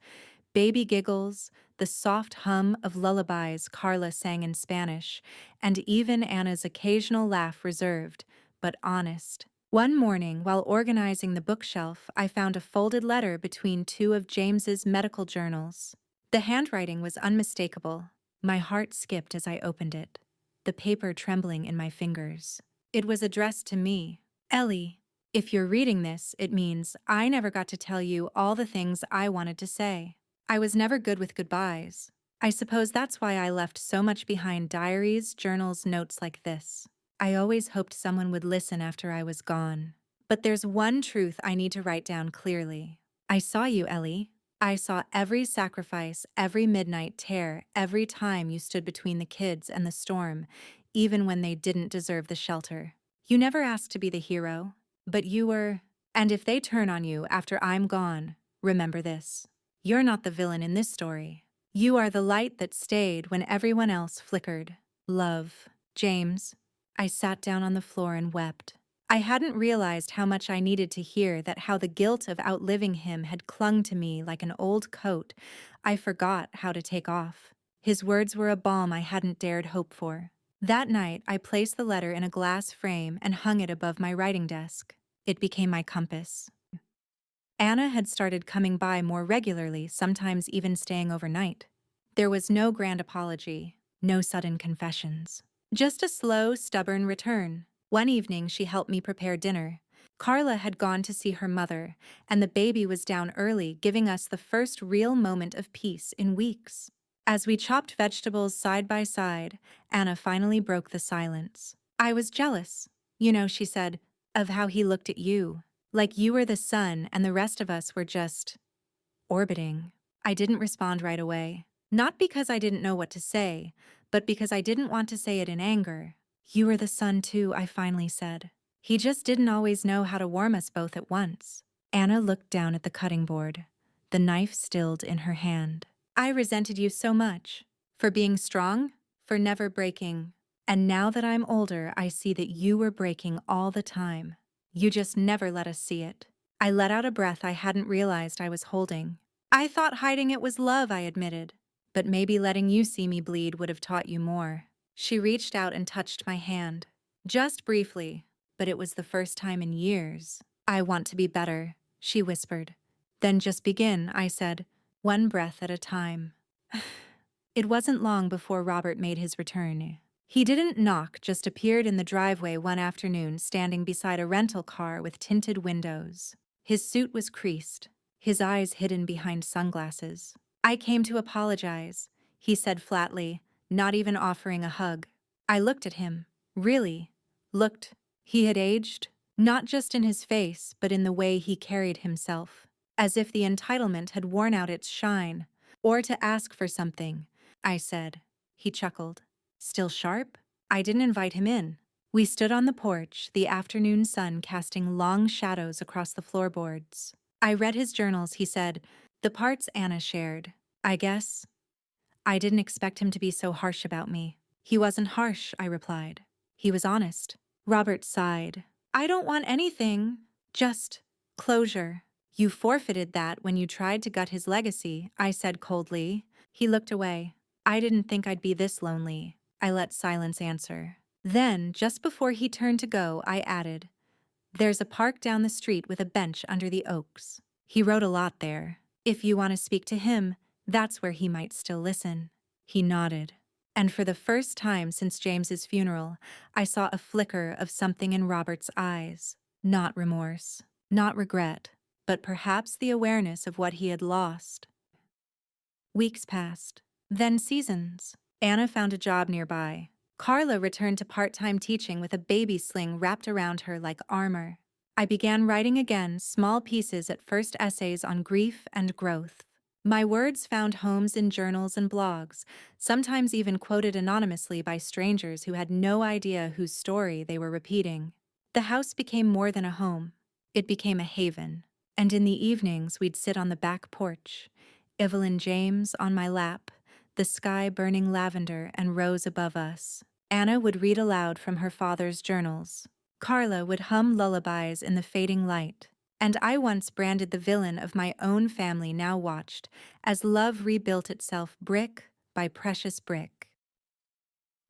Baby giggles, the soft hum of lullabies Carla sang in Spanish, and even Anna's occasional laugh, reserved, but honest. One morning, while organizing the bookshelf, I found a folded letter between two of James's medical journals. The handwriting was unmistakable. My heart skipped as I opened it, the paper trembling in my fingers. It was addressed to me. Ellie, if you're reading this, it means I never got to tell you all the things I wanted to say. I was never good with goodbyes. I suppose that's why I left so much behind: diaries, journals, notes like this. I always hoped someone would listen after I was gone. But there's one truth I need to write down clearly. I saw you, Ellie. I saw every sacrifice, every midnight tear, every time you stood between the kids and the storm, even when they didn't deserve the shelter. You never asked to be the hero, but you were. And if they turn on you after I'm gone, remember this. You're not the villain in this story. You are the light that stayed when everyone else flickered. Love, James. I sat down on the floor and wept. I hadn't realized how much I needed to hear that, how the guilt of outliving him had clung to me like an old coat I forgot how to take off. His words were a balm I hadn't dared hope for. That night, I placed the letter in a glass frame and hung it above my writing desk. It became my compass. Anna had started coming by more regularly, sometimes even staying overnight. There was no grand apology, no sudden confessions. Just a slow, stubborn return. One evening, she helped me prepare dinner. Carla had gone to see her mother, and the baby was down early, giving us the first real moment of peace in weeks. As we chopped vegetables side by side, Anna finally broke the silence. I was jealous. You know, she said, of how he looked at you. Like you were the sun and the rest of us were just orbiting. I didn't respond right away. Not because I didn't know what to say, but because I didn't want to say it in anger. You were the sun too, I finally said. He just didn't always know how to warm us both at once. Anna looked down at the cutting board, the knife stilled in her hand. I resented you so much. For being strong, for never breaking. And now that I'm older, I see that you were breaking all the time. You just never let us see it. I let out a breath I hadn't realized I was holding. I thought hiding it was love, I admitted. But maybe letting you see me bleed would have taught you more. She reached out and touched my hand. Just briefly, but it was the first time in years. I want to be better, she whispered. Then just begin, I said, one breath at a time. It wasn't long before Robert made his return. He didn't knock, just appeared in the driveway one afternoon standing beside a rental car with tinted windows. His suit was creased, his eyes hidden behind sunglasses. I came to apologize, he said flatly, not even offering a hug. I looked at him. Really? Looked. He had aged, not just in his face, but in the way he carried himself, as if the entitlement had worn out its shine. Or to ask for something, I said. He chuckled. Still sharp? I didn't invite him in. We stood on the porch, the afternoon sun casting long shadows across the floorboards. I read his journals, he said, the parts Anna shared. I guess. I didn't expect him to be so harsh about me. He wasn't harsh, I replied. He was honest. Robert sighed. I don't want anything. Just closure. You forfeited that when you tried to gut his legacy, I said coldly. He looked away. I didn't think I'd be this lonely. I let silence answer. Then, just before he turned to go, I added, there's a park down the street with a bench under the oaks. He wrote a lot there. If you want to speak to him, that's where he might still listen. He nodded. And for the first time since James's funeral, I saw a flicker of something in Robert's eyes. Not remorse, not regret, but perhaps the awareness of what he had lost. Weeks passed, then seasons. Anna found a job nearby. Carla returned to part-time teaching with a baby sling wrapped around her like armor. I began writing again, small pieces at first, essays on grief and growth. My words found homes in journals and blogs, sometimes even quoted anonymously by strangers who had no idea whose story they were repeating. The house became more than a home. It became a haven. And in the evenings, we'd sit on the back porch, Evelyn James on my lap, the sky burning lavender and rose above us. Anna would read aloud from her father's journals. Carla would hum lullabies in the fading light. And I once branded the villain of my own family now watched as love rebuilt itself brick by precious brick.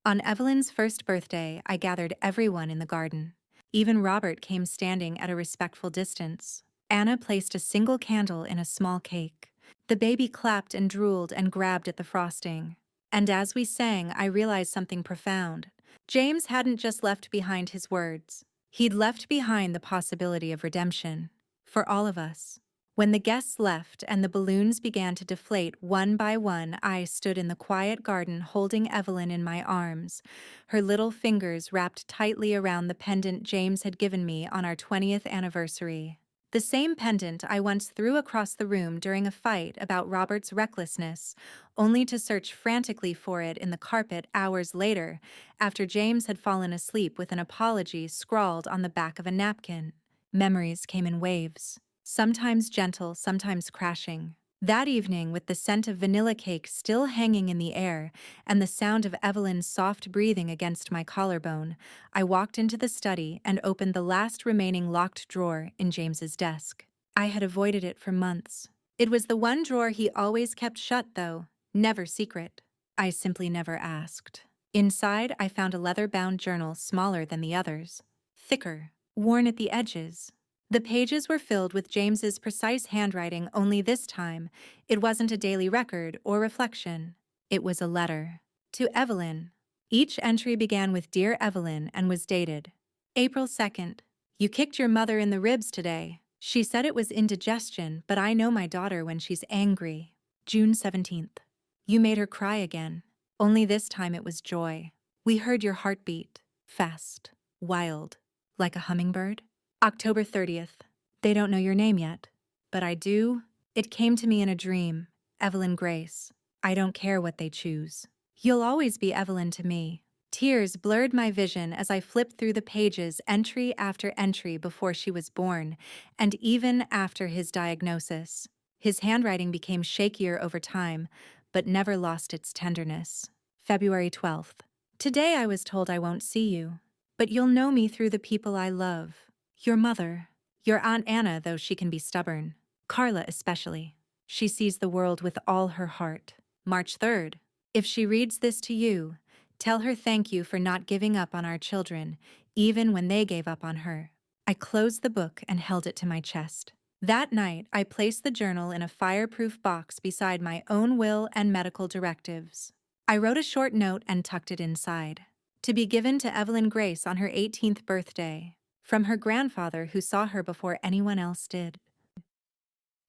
On Evelyn's first birthday, I gathered everyone in the garden. Even Robert came standing at a respectful distance. Anna placed a single candle in a small cake. The baby clapped and drooled and grabbed at the frosting. And as we sang, I realized something profound. James hadn't just left behind his words. He'd left behind the possibility of redemption. For all of us. When the guests left and the balloons began to deflate one by one, I stood in the quiet garden holding Evelyn in my arms, her little fingers wrapped tightly around the pendant James had given me on our 20th anniversary. The same pendant I once threw across the room during a fight about Robert's recklessness, only to search frantically for it in the carpet hours later, after James had fallen asleep with an apology scrawled on the back of a napkin. Memories came in waves, sometimes gentle, sometimes crashing. That evening, with the scent of vanilla cake still hanging in the air and the sound of Evelyn's soft breathing against my collarbone, I walked into the study and opened the last remaining locked drawer in James's desk. I had avoided it for months. It was the one drawer he always kept shut, though, never secret. I simply never asked. Inside, I found a leather-bound journal smaller than the others, thicker, worn at the edges. The pages were filled with James's precise handwriting, only this time, it wasn't a daily record or reflection. It was a letter. To Evelyn. Each entry began with Dear Evelyn and was dated April 2nd. You kicked your mother in the ribs today. She said it was indigestion, but I know my daughter when she's angry. June 17th. You made her cry again. Only this time it was joy. We heard your heartbeat. Fast. Wild. Like a hummingbird? October 30th. They don't know your name yet. But I do. It came to me in a dream. Evelyn Grace. I don't care what they choose. You'll always be Evelyn to me. Tears blurred my vision as I flipped through the pages entry after entry before she was born, and even after his diagnosis. His handwriting became shakier over time, but never lost its tenderness. February 12th. Today I was told I won't see you, but you'll know me through the people I love. Your mother, your Aunt Anna, though she can be stubborn. Carla especially. She sees the world with all her heart. March 3rd. If she reads this to you, tell her thank you for not giving up on our children, even when they gave up on her. I closed the book and held it to my chest. That night, I placed the journal in a fireproof box beside my own will and medical directives. I wrote a short note and tucked it inside. To be given to Evelyn Grace on her 18th birthday, from her grandfather who saw her before anyone else did.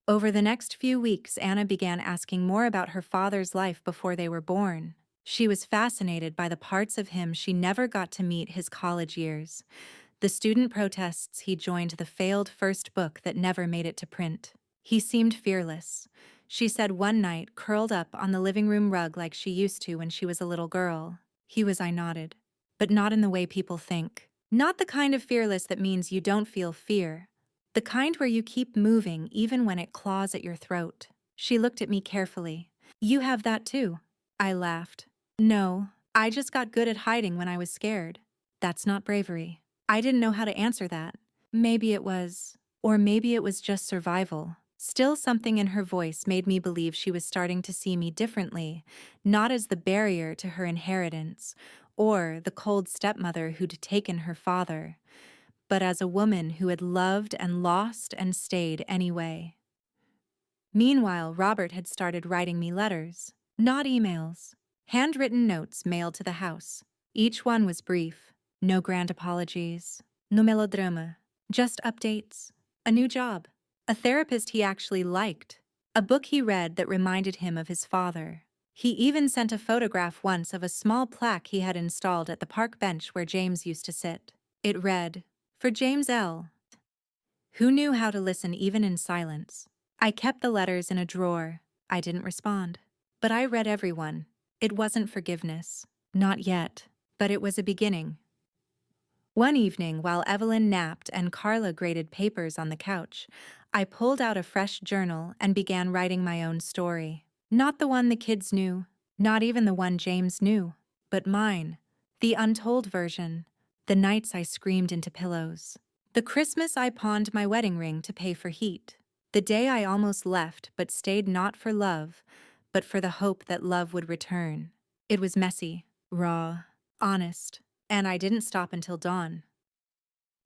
Over the next few weeks, Anna began asking more about her father's life before they were born. She was fascinated by the parts of him she never got to meet: his college years, the student protests he joined, the failed first book that never made it to print. He seemed fearless, she said one night, curled up on the living room rug like she used to when she was a little girl. He was, I nodded. But not in the way people think. Not the kind of fearless that means you don't feel fear. The kind where you keep moving even when it claws at your throat. She looked at me carefully. You have that too. I laughed. No, I just got good at hiding when I was scared. That's not bravery. I didn't know how to answer that. Maybe it was. Or maybe it was just survival. Still, something in her voice made me believe she was starting to see me differently, not as the barrier to her inheritance, or the cold stepmother who'd taken her father, but as a woman who had loved and lost and stayed anyway. Meanwhile, Robert had started writing me letters, not emails, handwritten notes mailed to the house. Each one was brief, no grand apologies, no melodrama, just updates, a new job, a therapist he actually liked, a book he read that reminded him of his father. He even sent a photograph once of a small plaque he had installed at the park bench where James used to sit. It read, "For James L." Who knew how to listen even in silence? I kept the letters in a drawer. I didn't respond. But I read every one. It wasn't forgiveness. Not yet. But it was a beginning. One evening, while Evelyn napped and Carla graded papers on the couch, I pulled out a fresh journal and began writing my own story. Not the one the kids knew, not even the one James knew, but mine, the untold version, the nights I screamed into pillows, the Christmas I pawned my wedding ring to pay for heat, the day I almost left but stayed, not for love, but for the hope that love would return. It was messy, raw, honest, and I didn't stop until dawn.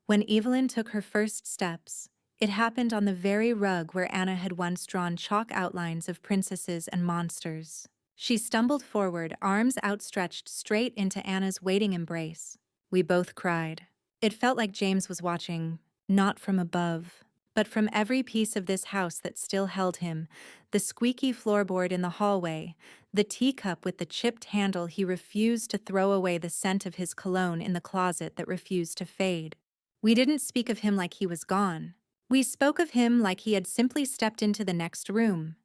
When Evelyn took her first steps, it happened on the very rug where Anna had once drawn chalk outlines of princesses and monsters. She stumbled forward, arms outstretched straight into Anna's waiting embrace. We both cried. It felt like James was watching, not from above, but from every piece of this house that still held him: the squeaky floorboard in the hallway, the teacup with the chipped handle he refused to throw away, the scent of his cologne in the closet that refused to fade. We didn't speak of him like he was gone. We spoke of him like he had simply stepped into the next room.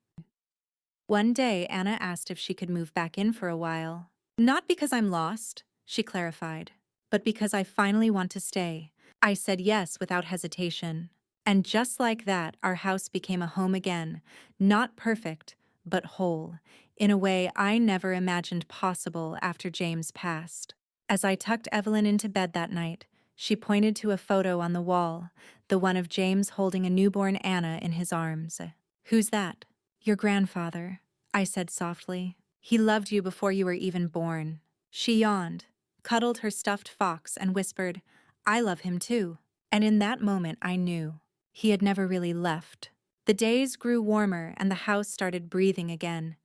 One day, Anna asked if she could move back in for a while. Not because I'm lost, she clarified, but because I finally want to stay. I said yes without hesitation. And just like that, our house became a home again, not perfect, but whole, in a way I never imagined possible after James passed. As I tucked Evelyn into bed that night, she pointed to a photo on the wall, the one of James holding a newborn Anna in his arms. "Who's that?" "Your grandfather," I said softly. "He loved you before you were even born." She yawned, cuddled her stuffed fox, and whispered, "I love him too." And in that moment I knew. He had never really left. The days grew warmer and the house started breathing again.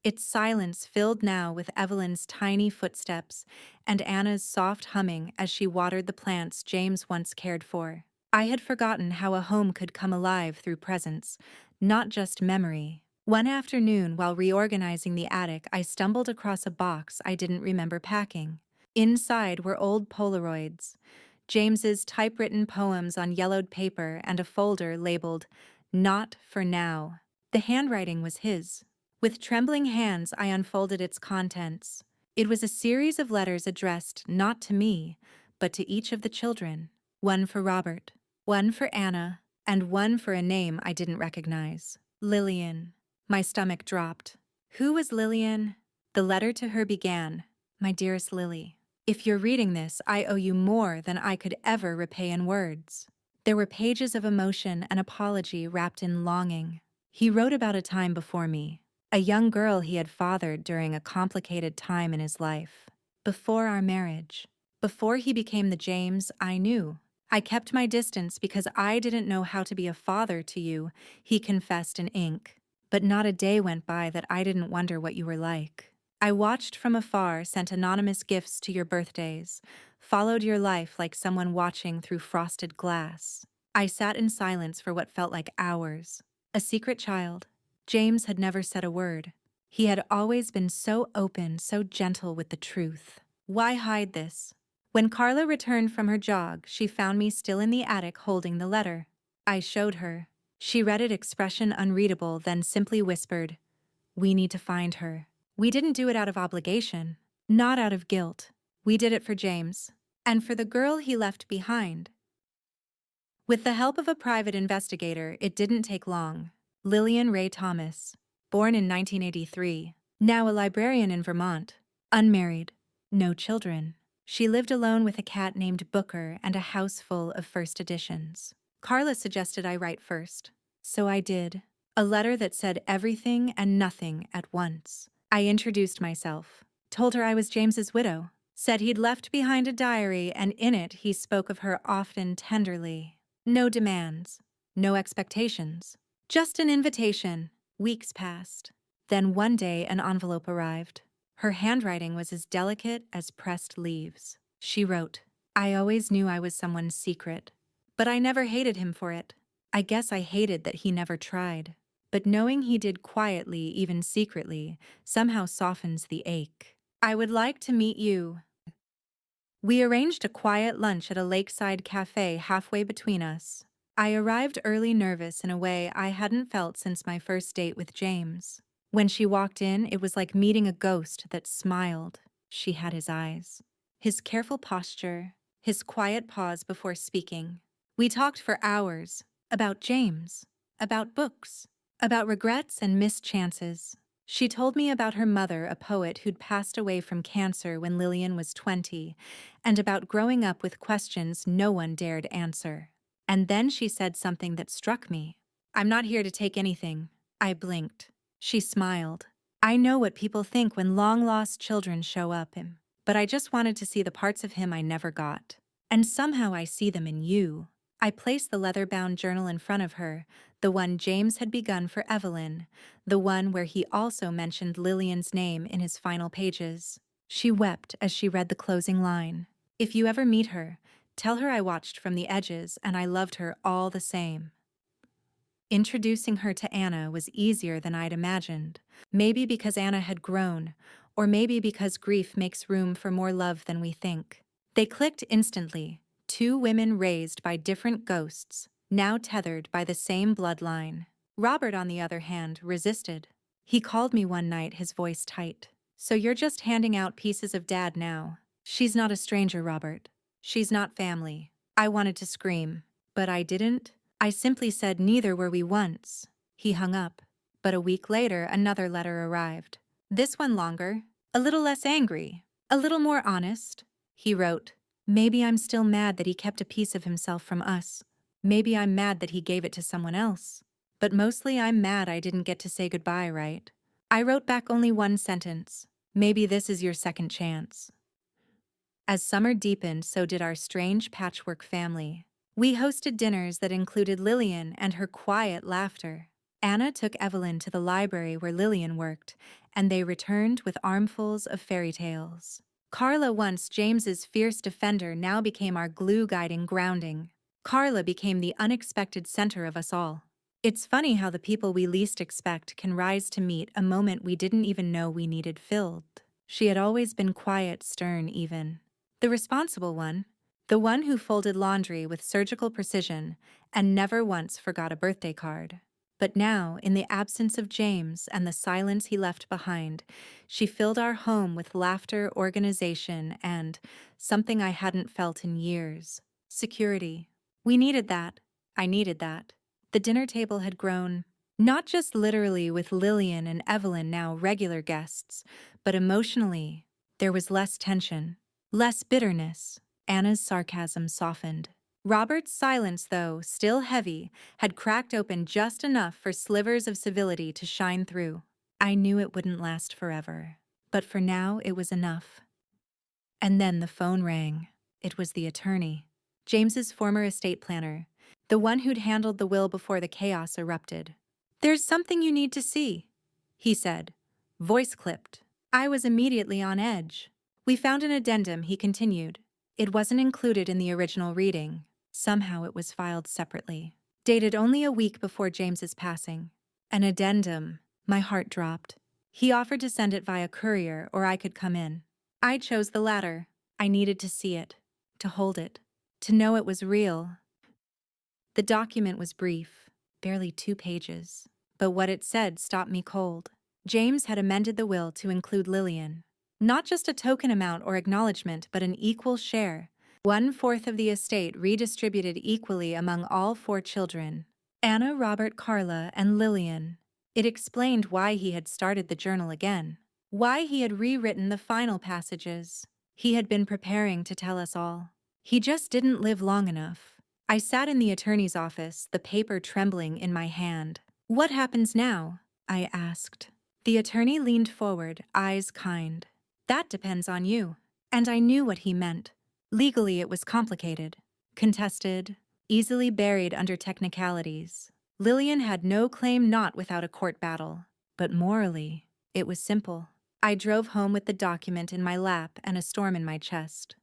Its silence filled now with Evelyn's tiny footsteps and Anna's soft humming as she watered the plants James once cared for. I had forgotten how a home could come alive through presence, not just memory. One afternoon, while reorganizing the attic, I stumbled across a box I didn't remember packing. Inside were old Polaroids, James's typewritten poems on yellowed paper and a folder labeled, "Not for Now." The handwriting was his. With trembling hands, I unfolded its contents. It was a series of letters addressed not to me, but to each of the children. One for Robert, one for Anna, and one for a name I didn't recognize. Lillian. My stomach dropped. Who was Lillian? The letter to her began, "My dearest Lily, if you're reading this, I owe you more than I could ever repay in words." There were pages of emotion and apology wrapped in longing. He wrote about a time before me, a young girl he had fathered during a complicated time in his life. Before our marriage, before he became the James I knew. "I kept my distance because I didn't know how to be a father to you," he confessed in ink. "But not a day went by that I didn't wonder what you were like. I watched from afar, sent anonymous gifts to your birthdays, followed your life like someone watching through frosted glass. I sat in silence for what felt like hours. A secret child." James had never said a word. He had always been so open, so gentle with the truth. Why hide this? When Carla returned from her jog, she found me still in the attic holding the letter. I showed her. She read it, expression unreadable, then simply whispered, "We need to find her." We didn't do it out of obligation, not out of guilt. We did it for James, and for the girl he left behind. With the help of a private investigator, it didn't take long. Lillian Ray Thomas, born in 1983, now a librarian in Vermont, unmarried, no children. She lived alone with a cat named Booker and a house full of first editions. Carla suggested I write first, so I did. A letter that said everything and nothing at once. I introduced myself, told her I was James's widow, said he'd left behind a diary, and in it he spoke of her often tenderly. No demands, no expectations, just an invitation. Weeks passed. Then one day an envelope arrived. Her handwriting was as delicate as pressed leaves. She wrote, "I always knew I was someone's secret, but I never hated him for it. I guess I hated that he never tried. But knowing he did quietly, even secretly, somehow softens the ache. I would like to meet you." We arranged a quiet lunch at a lakeside cafe halfway between us. I arrived early, nervous in a way I hadn't felt since my first date with James. When she walked in, it was like meeting a ghost that smiled. She had his eyes, his careful posture, his quiet pause before speaking. We talked for hours, about James, about books, about regrets and missed chances. She told me about her mother, a poet who'd passed away from cancer when Lillian was 20, and about growing up with questions no one dared answer. And then she said something that struck me. "I'm not here to take anything." I blinked. She smiled. "I know what people think when long-lost children show up, but I just wanted to see the parts of him I never got. And somehow I see them in you." I placed the leather-bound journal in front of her, the one James had begun for Evelyn, the one where he also mentioned Lillian's name in his final pages. She wept as she read the closing line. "If you ever meet her, tell her I watched from the edges and I loved her all the same." Introducing her to Anna was easier than I'd imagined. Maybe because Anna had grown, or maybe because grief makes room for more love than we think. They clicked instantly. Two women raised by different ghosts, now tethered by the same bloodline. Robert, on the other hand, resisted. He called me one night, his voice tight. "So you're just handing out pieces of Dad now?" "She's not a stranger, Robert. She's not family." I wanted to scream, but I didn't. I simply said, "Neither were we once." He hung up. But a week later, another letter arrived. This one longer, a little less angry, a little more honest. He wrote, "Maybe I'm still mad that he kept a piece of himself from us. Maybe I'm mad that he gave it to someone else. But mostly I'm mad I didn't get to say goodbye, right?" I wrote back only one sentence. "Maybe this is your second chance." As summer deepened, so did our strange patchwork family. We hosted dinners that included Lillian and her quiet laughter. Anna took Evelyn to the library where Lillian worked, and they returned with armfuls of fairy tales. Carla, once James's fierce defender, now became our glue, guiding, grounding. Carla became the unexpected center of us all. It's funny how the people we least expect can rise to meet a moment we didn't even know we needed filled. She had always been quiet, stern even. The responsible one, The one who folded laundry with surgical precision and never once forgot a birthday card. But now, in the absence of James and the silence he left behind, she filled our home with laughter, organization, and something I hadn't felt in years: security. We needed that. I needed that. The dinner table had grown, not just literally with Lillian and Evelyn now regular guests, but emotionally. There was less tension, less bitterness. Anna's sarcasm softened. Robert's silence, though still heavy, had cracked open just enough for slivers of civility to shine through. I knew it wouldn't last forever, but for now it was enough. And then the phone rang. It was the attorney, James's former estate planner, the one who'd handled the will before the chaos erupted. "There's something you need to see," he said, voice clipped. I was immediately on edge. "We found an addendum," he continued. "It wasn't included in the original reading. Somehow it was filed separately. Dated only a week before James's passing. An addendum." My heart dropped. "He offered to send it via courier, or I could come in. I chose the latter. I needed to see it, to hold it, to know it was real." The document was brief, barely 2 pages. But what it said stopped me cold. James had amended the will to include Lillian. Not just a token amount or acknowledgement, but an equal share. 1/4 of the estate redistributed equally among all 4 children: Anna, Robert, Carla, and Lillian. It explained why he had started the journal again, why he had rewritten the final passages. He had been preparing to tell us all. He just didn't live long enough. I sat in the attorney's office, the paper trembling in my hand. "What happens now?" I asked. The attorney leaned forward, eyes kind. "That depends on you." And I knew what he meant. Legally, it was complicated, contested, easily buried under technicalities. Lillian had no claim, not without a court battle. But morally, it was simple. I drove home with the document in my lap and a storm in my chest.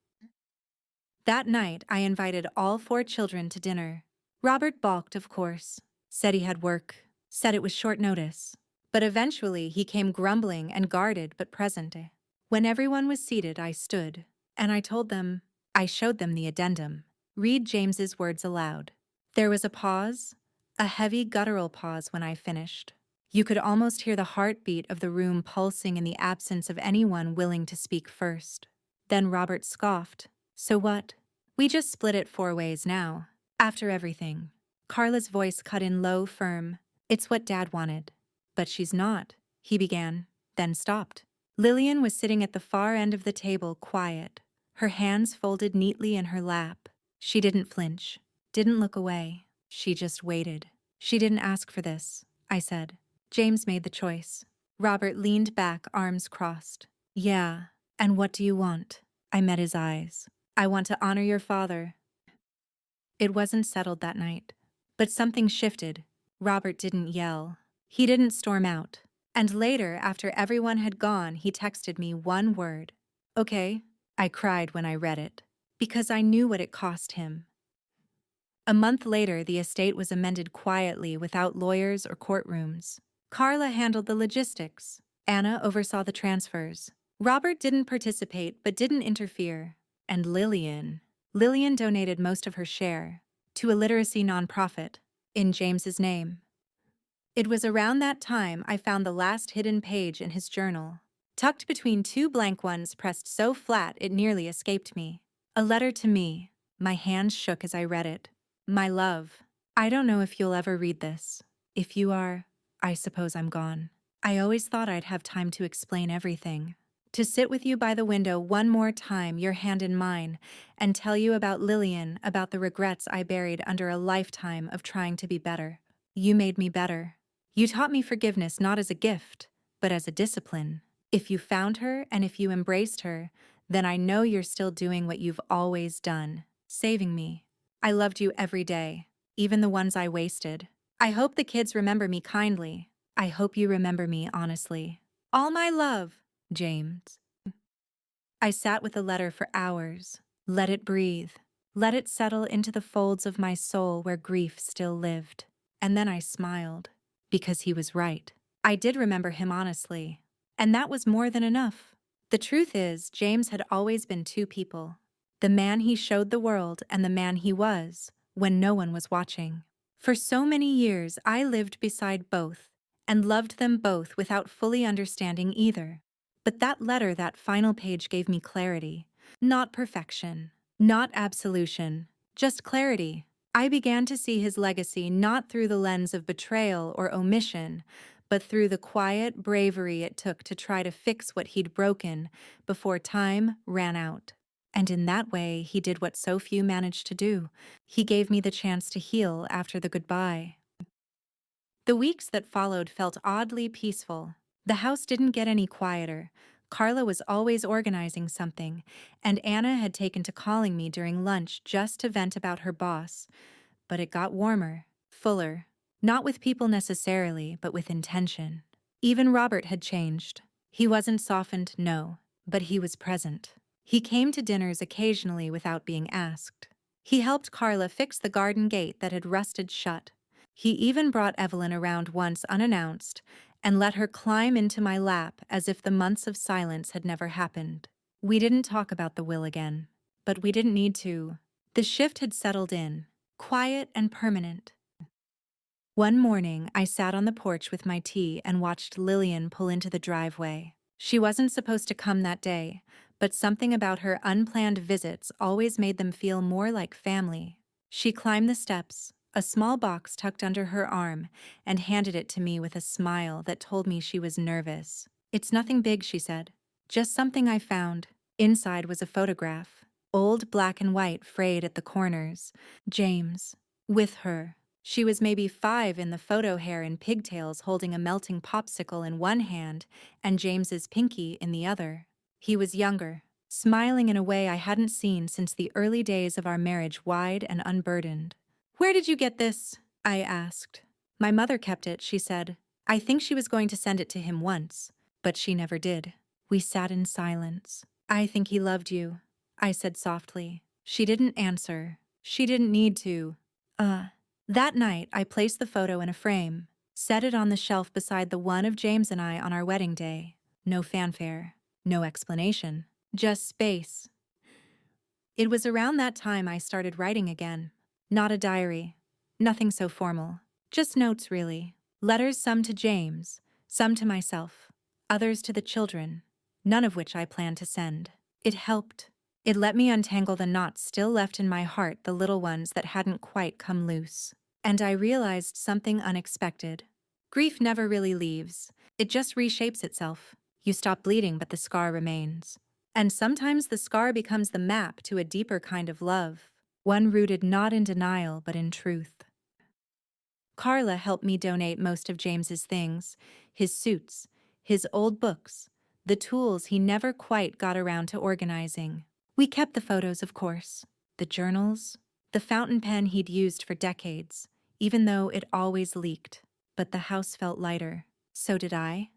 That night, I invited all 4 children to dinner. Robert balked, of course. Said he had work. Said it was short notice. But eventually, he came grumbling and guarded but present. When everyone was seated, I stood, and I showed them the addendum. Read James's words aloud. There was a pause, a heavy guttural pause when I finished. You could almost hear the heartbeat of the room pulsing in the absence of anyone willing to speak first. Then Robert scoffed. "So what? We just split it 4 ways now. After everything." Carla's voice cut in low, firm. "It's what Dad wanted." "But she's not," he began, then stopped. Lillian was sitting at the far end of the table, quiet, her hands folded neatly in her lap. She didn't flinch, didn't look away. She just waited. "She didn't ask for this," I said. "James made the choice." Robert leaned back, arms crossed. "Yeah, and what do you want?" I met his eyes. "I want to honor your father." It wasn't settled that night. But something shifted. Robert didn't yell. He didn't storm out. And later, after everyone had gone, he texted me one word. "Okay." I cried when I read it, because I knew what it cost him. A month later, the estate was amended quietly, without lawyers or courtrooms. Carla handled the logistics. Anna oversaw the transfers. Robert didn't participate but didn't interfere. And Lillian donated most of her share to a literacy nonprofit in James's name. It was around that time I found the last hidden page in his journal, tucked between 2 blank ones pressed so flat it nearly escaped me. A letter to me. My hands shook as I read it. "My love, I don't know if you'll ever read this. If you are, I suppose I'm gone. I always thought I'd have time to explain everything. To sit with you by the window one more time, your hand in mine, and tell you about Lillian, about the regrets I buried under a lifetime of trying to be better. You made me better. You taught me forgiveness not as a gift, but as a discipline. If you found her and if you embraced her, then I know you're still doing what you've always done, saving me. I loved you every day, even the ones I wasted. I hope the kids remember me kindly. I hope you remember me honestly. All my love, James." I sat with the letter for hours, let it breathe, let it settle into the folds of my soul where grief still lived. And then I smiled, because he was right. I did remember him honestly, and that was more than enough. The truth is, James had always been 2 people. The man he showed the world and the man he was, when no one was watching. For so many years, I lived beside both, and loved them both without fully understanding either. But that letter, that final page, gave me clarity. Not perfection, not absolution, just clarity. I began to see his legacy not through the lens of betrayal or omission, but through the quiet bravery it took to try to fix what he'd broken before time ran out. And in that way, he did what so few managed to do. He gave me the chance to heal after the goodbye. The weeks that followed felt oddly peaceful. The house didn't get any quieter. Carla was always organizing something, and Anna had taken to calling me during lunch just to vent about her boss. But it got warmer, fuller, not with people necessarily, but with intention. Even Robert had changed. He wasn't softened, no, but he was present. He came to dinners occasionally without being asked. He helped Carla fix the garden gate that had rusted shut. He even brought Evelyn around once unannounced and let her climb into my lap as if the months of silence had never happened. We didn't talk about the will again, but we didn't need to. The shift had settled in, quiet and permanent. One morning, I sat on the porch with my tea and watched Lillian pull into the driveway. She wasn't supposed to come that day, but something about her unplanned visits always made them feel more like family. She climbed the steps, a small box tucked under her arm, and handed it to me with a smile that told me she was nervous. "It's nothing big," she said. "Just something I found." Inside was a photograph, old black and white, frayed at the corners. James. With her. She was maybe 5 in the photo, hair in pigtails, holding a melting popsicle in one hand and James's pinky in the other. He was younger, smiling in a way I hadn't seen since the early days of our marriage, wide and unburdened. "Where did you get this?" I asked. "My mother kept it," she said. "I think she was going to send it to him once, but she never did." We sat in silence. "I think he loved you," I said softly. She didn't answer. She didn't need to. That night, I placed the photo in a frame, set it on the shelf beside the one of James and I on our wedding day. No fanfare, no explanation, just space. It was around that time I started writing again. Not a diary, nothing so formal, just notes really. Letters, some to James, some to myself, others to the children, none of which I planned to send. It helped. It let me untangle the knots still left in my heart, the little ones that hadn't quite come loose. And I realized something unexpected. Grief never really leaves. It just reshapes itself. You stop bleeding, but the scar remains. And sometimes the scar becomes the map to a deeper kind of love, one rooted not in denial, but in truth. Carla helped me donate most of James's things, his suits, his old books, the tools he never quite got around to organizing. We kept the photos, of course, the journals, the fountain pen he'd used for decades, even though it always leaked. But the house felt lighter. So did I.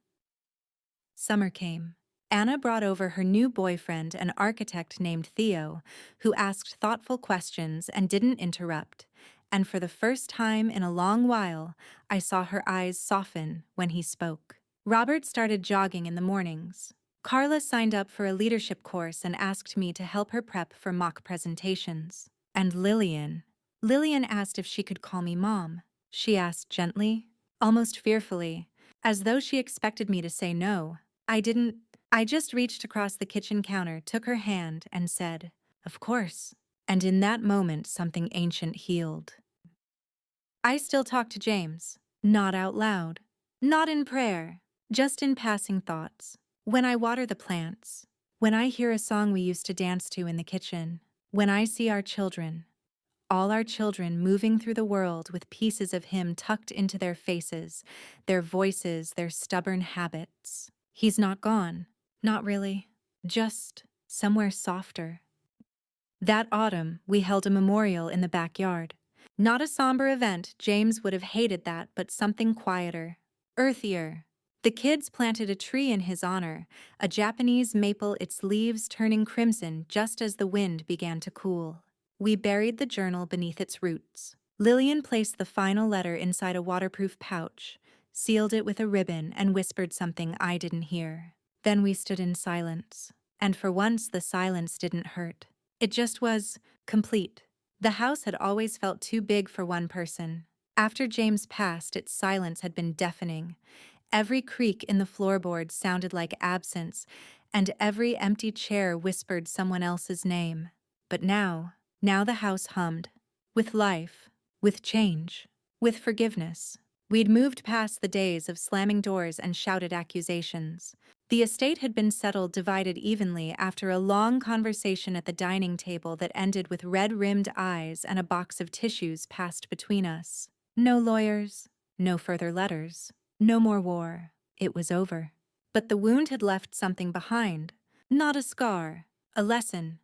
Summer came. Anna brought over her new boyfriend, an architect named Theo, who asked thoughtful questions and didn't interrupt. And for the first time in a long while, I saw her eyes soften when he spoke. Robert started jogging in the mornings. Carla signed up for a leadership course and asked me to help her prep for mock presentations. And Lillian asked if she could call me Mom. She asked gently, almost fearfully, as though she expected me to say no. I didn't. I just reached across the kitchen counter, took her hand, and said, "Of course." And in that moment, something ancient healed. I still talk to James, not out loud, not in prayer, just in passing thoughts. When I water the plants, when I hear a song we used to dance to in the kitchen, when I see our children, all our children moving through the world with pieces of him tucked into their faces, their voices, their stubborn habits. He's not gone, not really, just somewhere softer. That autumn, we held a memorial in the backyard. Not a somber event, James would have hated that, but something quieter, earthier. The kids planted a tree in his honor, a Japanese maple, its leaves turning crimson just as the wind began to cool. We buried the journal beneath its roots. Lillian placed the final letter inside a waterproof pouch, sealed it with a ribbon, and whispered something I didn't hear. Then we stood in silence, and for once the silence didn't hurt. It just was complete. The house had always felt too big for one person. After James passed, its silence had been deafening. Every creak in the floorboards sounded like absence, and every empty chair whispered someone else's name. But now the house hummed. With life, with change, with forgiveness. We'd moved past the days of slamming doors and shouted accusations. The estate had been settled, divided evenly after a long conversation at the dining table that ended with red-rimmed eyes and a box of tissues passed between us. No lawyers, no further letters, no more war. It was over. But the wound had left something behind. Not a scar, a lesson.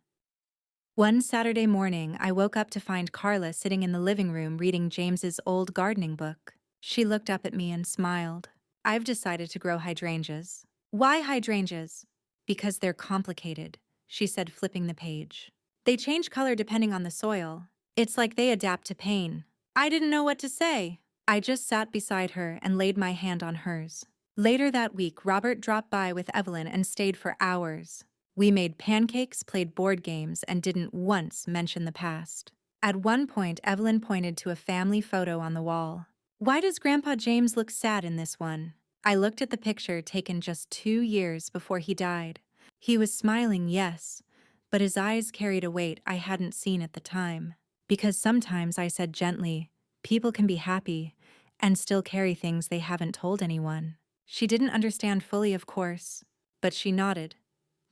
One Saturday morning, I woke up to find Carla sitting in the living room reading James's old gardening book. She looked up at me and smiled. "I've decided to grow hydrangeas." "Why hydrangeas?" "Because they're complicated," she said, flipping the page. "They change color depending on the soil. It's like they adapt to pain." I didn't know what to say. I just sat beside her and laid my hand on hers. Later that week, Robert dropped by with Evelyn and stayed for hours. We made pancakes, played board games, and didn't once mention the past. At one point, Evelyn pointed to a family photo on the wall. "Why does Grandpa James look sad in this one?" I looked at the picture taken just 2 years before he died. He was smiling, yes, but his eyes carried a weight I hadn't seen at the time. Because sometimes, I said gently, people can be happy and still carry things they haven't told anyone. She didn't understand fully, of course, but she nodded,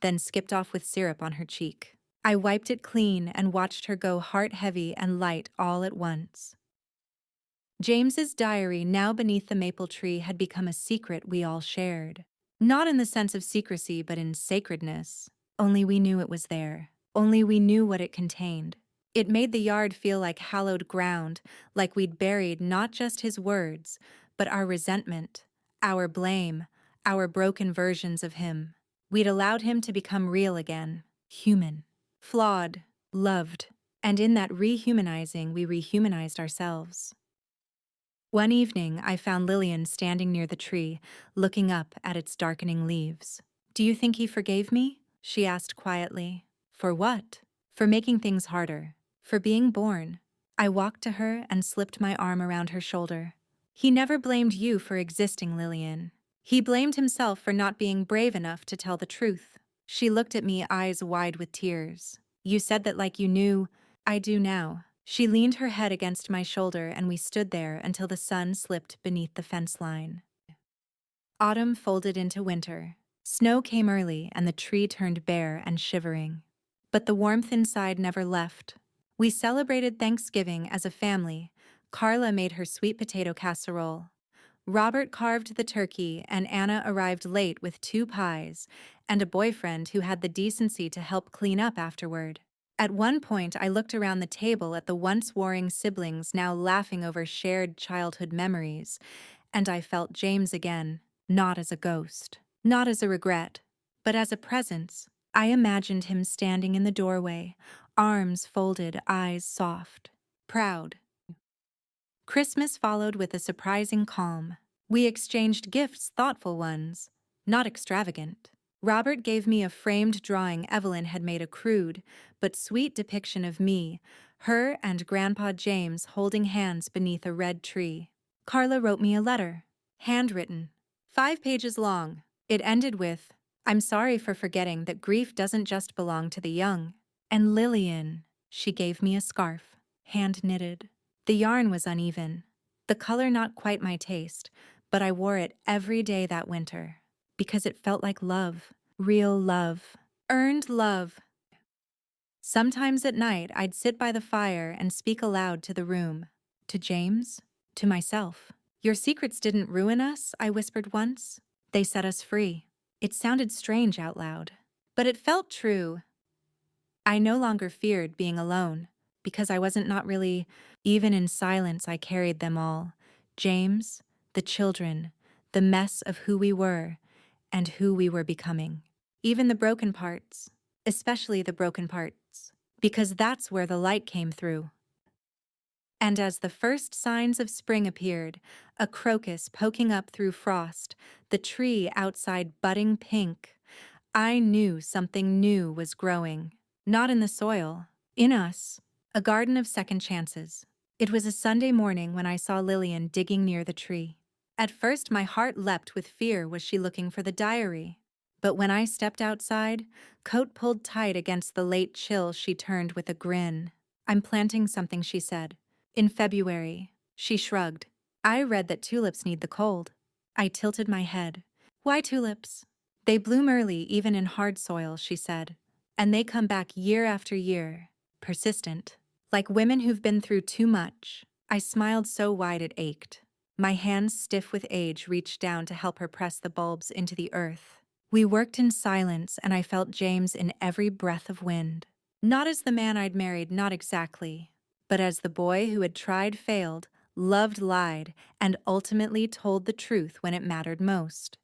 then skipped off with syrup on her cheek. I wiped it clean and watched her go heart-heavy and light all at once. James's diary, now beneath the maple tree, had become a secret we all shared. Not in the sense of secrecy, but in sacredness. Only we knew it was there. Only we knew what it contained. It made the yard feel like hallowed ground, like we'd buried not just his words, but our resentment, our blame, our broken versions of him. We'd allowed him to become real again, human, flawed, loved, and in that rehumanizing, we rehumanized ourselves. One evening, I found Lillian standing near the tree, looking up at its darkening leaves. "Do you think he forgave me?" she asked quietly. "For what?" "For making things harder. For being born." I walked to her and slipped my arm around her shoulder. "He never blamed you for existing, Lillian. He blamed himself for not being brave enough to tell the truth." She looked at me, eyes wide with tears. "You said that like you knew." "I do now." She leaned her head against my shoulder and we stood there until the sun slipped beneath the fence line. Autumn folded into winter. Snow came early and the tree turned bare and shivering. But the warmth inside never left. We celebrated Thanksgiving as a family. Carla made her sweet potato casserole. Robert carved the turkey and Anna arrived late with 2 pies and a boyfriend who had the decency to help clean up afterward. At one point, I looked around the table at the once warring siblings now laughing over shared childhood memories, and I felt James again, not as a ghost, not as a regret, but as a presence. I imagined him standing in the doorway, arms folded, eyes soft, proud. Christmas followed with a surprising calm. We exchanged gifts, thoughtful ones, not extravagant. Robert gave me a framed drawing Evelyn had made, a crude but sweet depiction of me, her and Grandpa James holding hands beneath a red tree. Carla wrote me a letter, handwritten, 5 pages long. It ended with, "I'm sorry for forgetting that grief doesn't just belong to the young." And Lillian, she gave me a scarf, hand-knitted. The yarn was uneven, the color not quite my taste, but I wore it every day that winter. Because it felt like love, real love, earned love. Sometimes at night, I'd sit by the fire and speak aloud to the room. To James, to myself. "Your secrets didn't ruin us," I whispered once. "They set us free." It sounded strange out loud, but it felt true. I no longer feared being alone, because I wasn't not really. Even in silence, I carried them all. James, the children, the mess of who we were, and who we were becoming. Even the broken parts, especially the broken parts, because that's where the light came through. And as the first signs of spring appeared, a crocus poking up through frost, the tree outside budding pink, I knew something new was growing. Not in the soil. In us. A garden of second chances. It was a Sunday morning when I saw Lillian digging near the tree. At first my heart leapt with fear. Was she looking for the diary? But when I stepped outside, coat pulled tight against the late chill, she turned with a grin. "I'm planting something," she said. "In February." She shrugged. "I read that tulips need the cold." I tilted my head. "Why tulips?" "They bloom early even in hard soil," she said. "And they come back year after year. Persistent. Like women who've been through too much." I smiled so wide it ached. My hands, stiff with age, reached down to help her press the bulbs into the earth. We worked in silence, and I felt James in every breath of wind. Not as the man I'd married, not exactly, but as the boy who had tried, failed, loved, lied, and ultimately told the truth when it mattered most.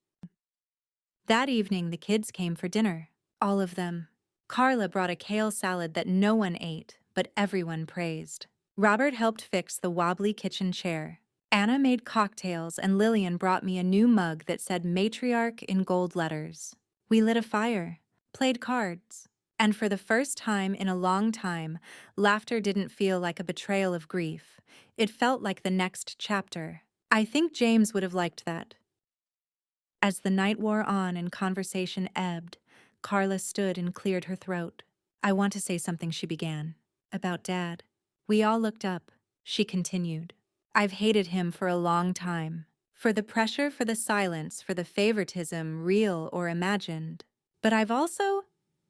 That evening, the kids came for dinner. All of them. Carla brought a kale salad that no one ate, but everyone praised. Robert helped fix the wobbly kitchen chair. Anna made cocktails, and Lillian brought me a new mug that said matriarch in gold letters. We lit a fire, played cards, and for the first time in a long time, laughter didn't feel like a betrayal of grief. It felt like the next chapter. I think James would have liked that. As the night wore on and conversation ebbed, Carla stood and cleared her throat. "I want to say something," she began. "About Dad." We all looked up. She continued. "I've hated him for a long time. For the pressure, for the silence, for the favoritism, real or imagined. But I've also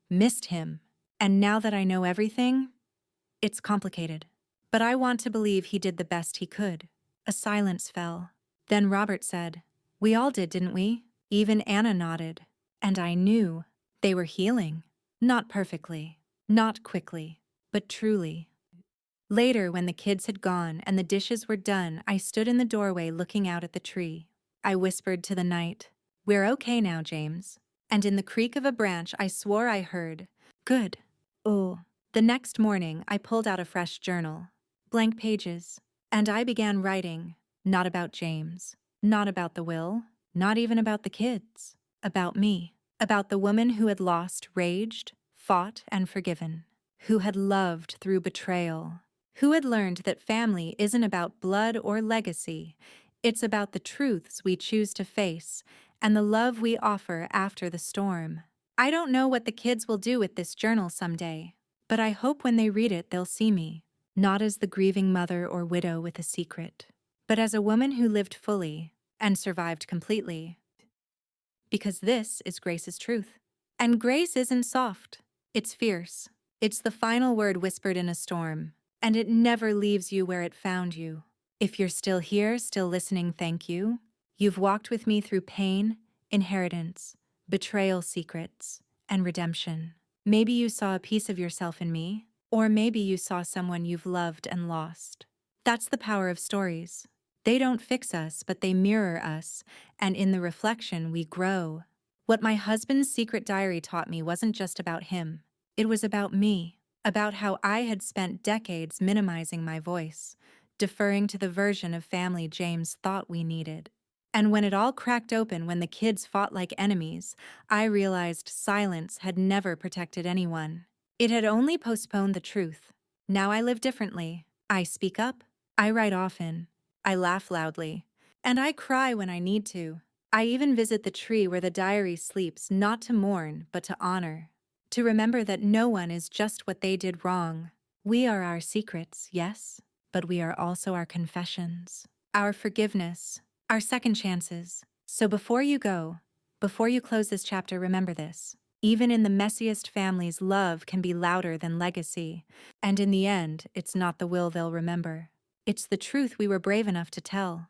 missed him. And now that I know everything, it's complicated. But I want to believe he did the best he could." A silence fell. Then Robert said, "We all did, didn't we?" Even Anna nodded. And I knew they were healing. Not perfectly, not quickly, but truly. Later, when the kids had gone and the dishes were done, I stood in the doorway looking out at the tree. I whispered to the night, "We're okay now, James." And in the creak of a branch, I swore I heard, "Good." Oh. The next morning, I pulled out a fresh journal. Blank pages. And I began writing, not about James, not about the will, not even about the kids. About me. About the woman who had lost, raged, fought, and forgiven. Who had loved through betrayal. Who had learned that family isn't about blood or legacy. It's about the truths we choose to face and the love we offer after the storm. I don't know what the kids will do with this journal someday, but I hope when they read it they'll see me, not as the grieving mother or widow with a secret, but as a woman who lived fully and survived completely. Because this is Grace's truth. And grace isn't soft. It's fierce. It's the final word whispered in a storm, and it never leaves you where it found you. If you're still here, still listening, thank you. You've walked with me through pain, inheritance, betrayal, secrets, and redemption. Maybe you saw a piece of yourself in me, or maybe you saw someone you've loved and lost. That's the power of stories. They don't fix us, but they mirror us, and in the reflection we grow. What my husband's secret diary taught me wasn't just about him. It was about me, about how I had spent decades minimizing my voice, deferring to the version of family James thought we needed. And when it all cracked open, when the kids fought like enemies, I realized silence had never protected anyone. It had only postponed the truth. Now I live differently. I speak up. I write often. I laugh loudly. And I cry when I need to. I even visit the tree where the diary sleeps, not to mourn, but to honor. To remember that no one is just what they did wrong. We are our secrets, yes, but we are also our confessions, our forgiveness, our second chances. So before you go, before you close this chapter, remember this. Even in the messiest families, love can be louder than legacy. And in the end, it's not the will they'll remember. It's the truth we were brave enough to tell.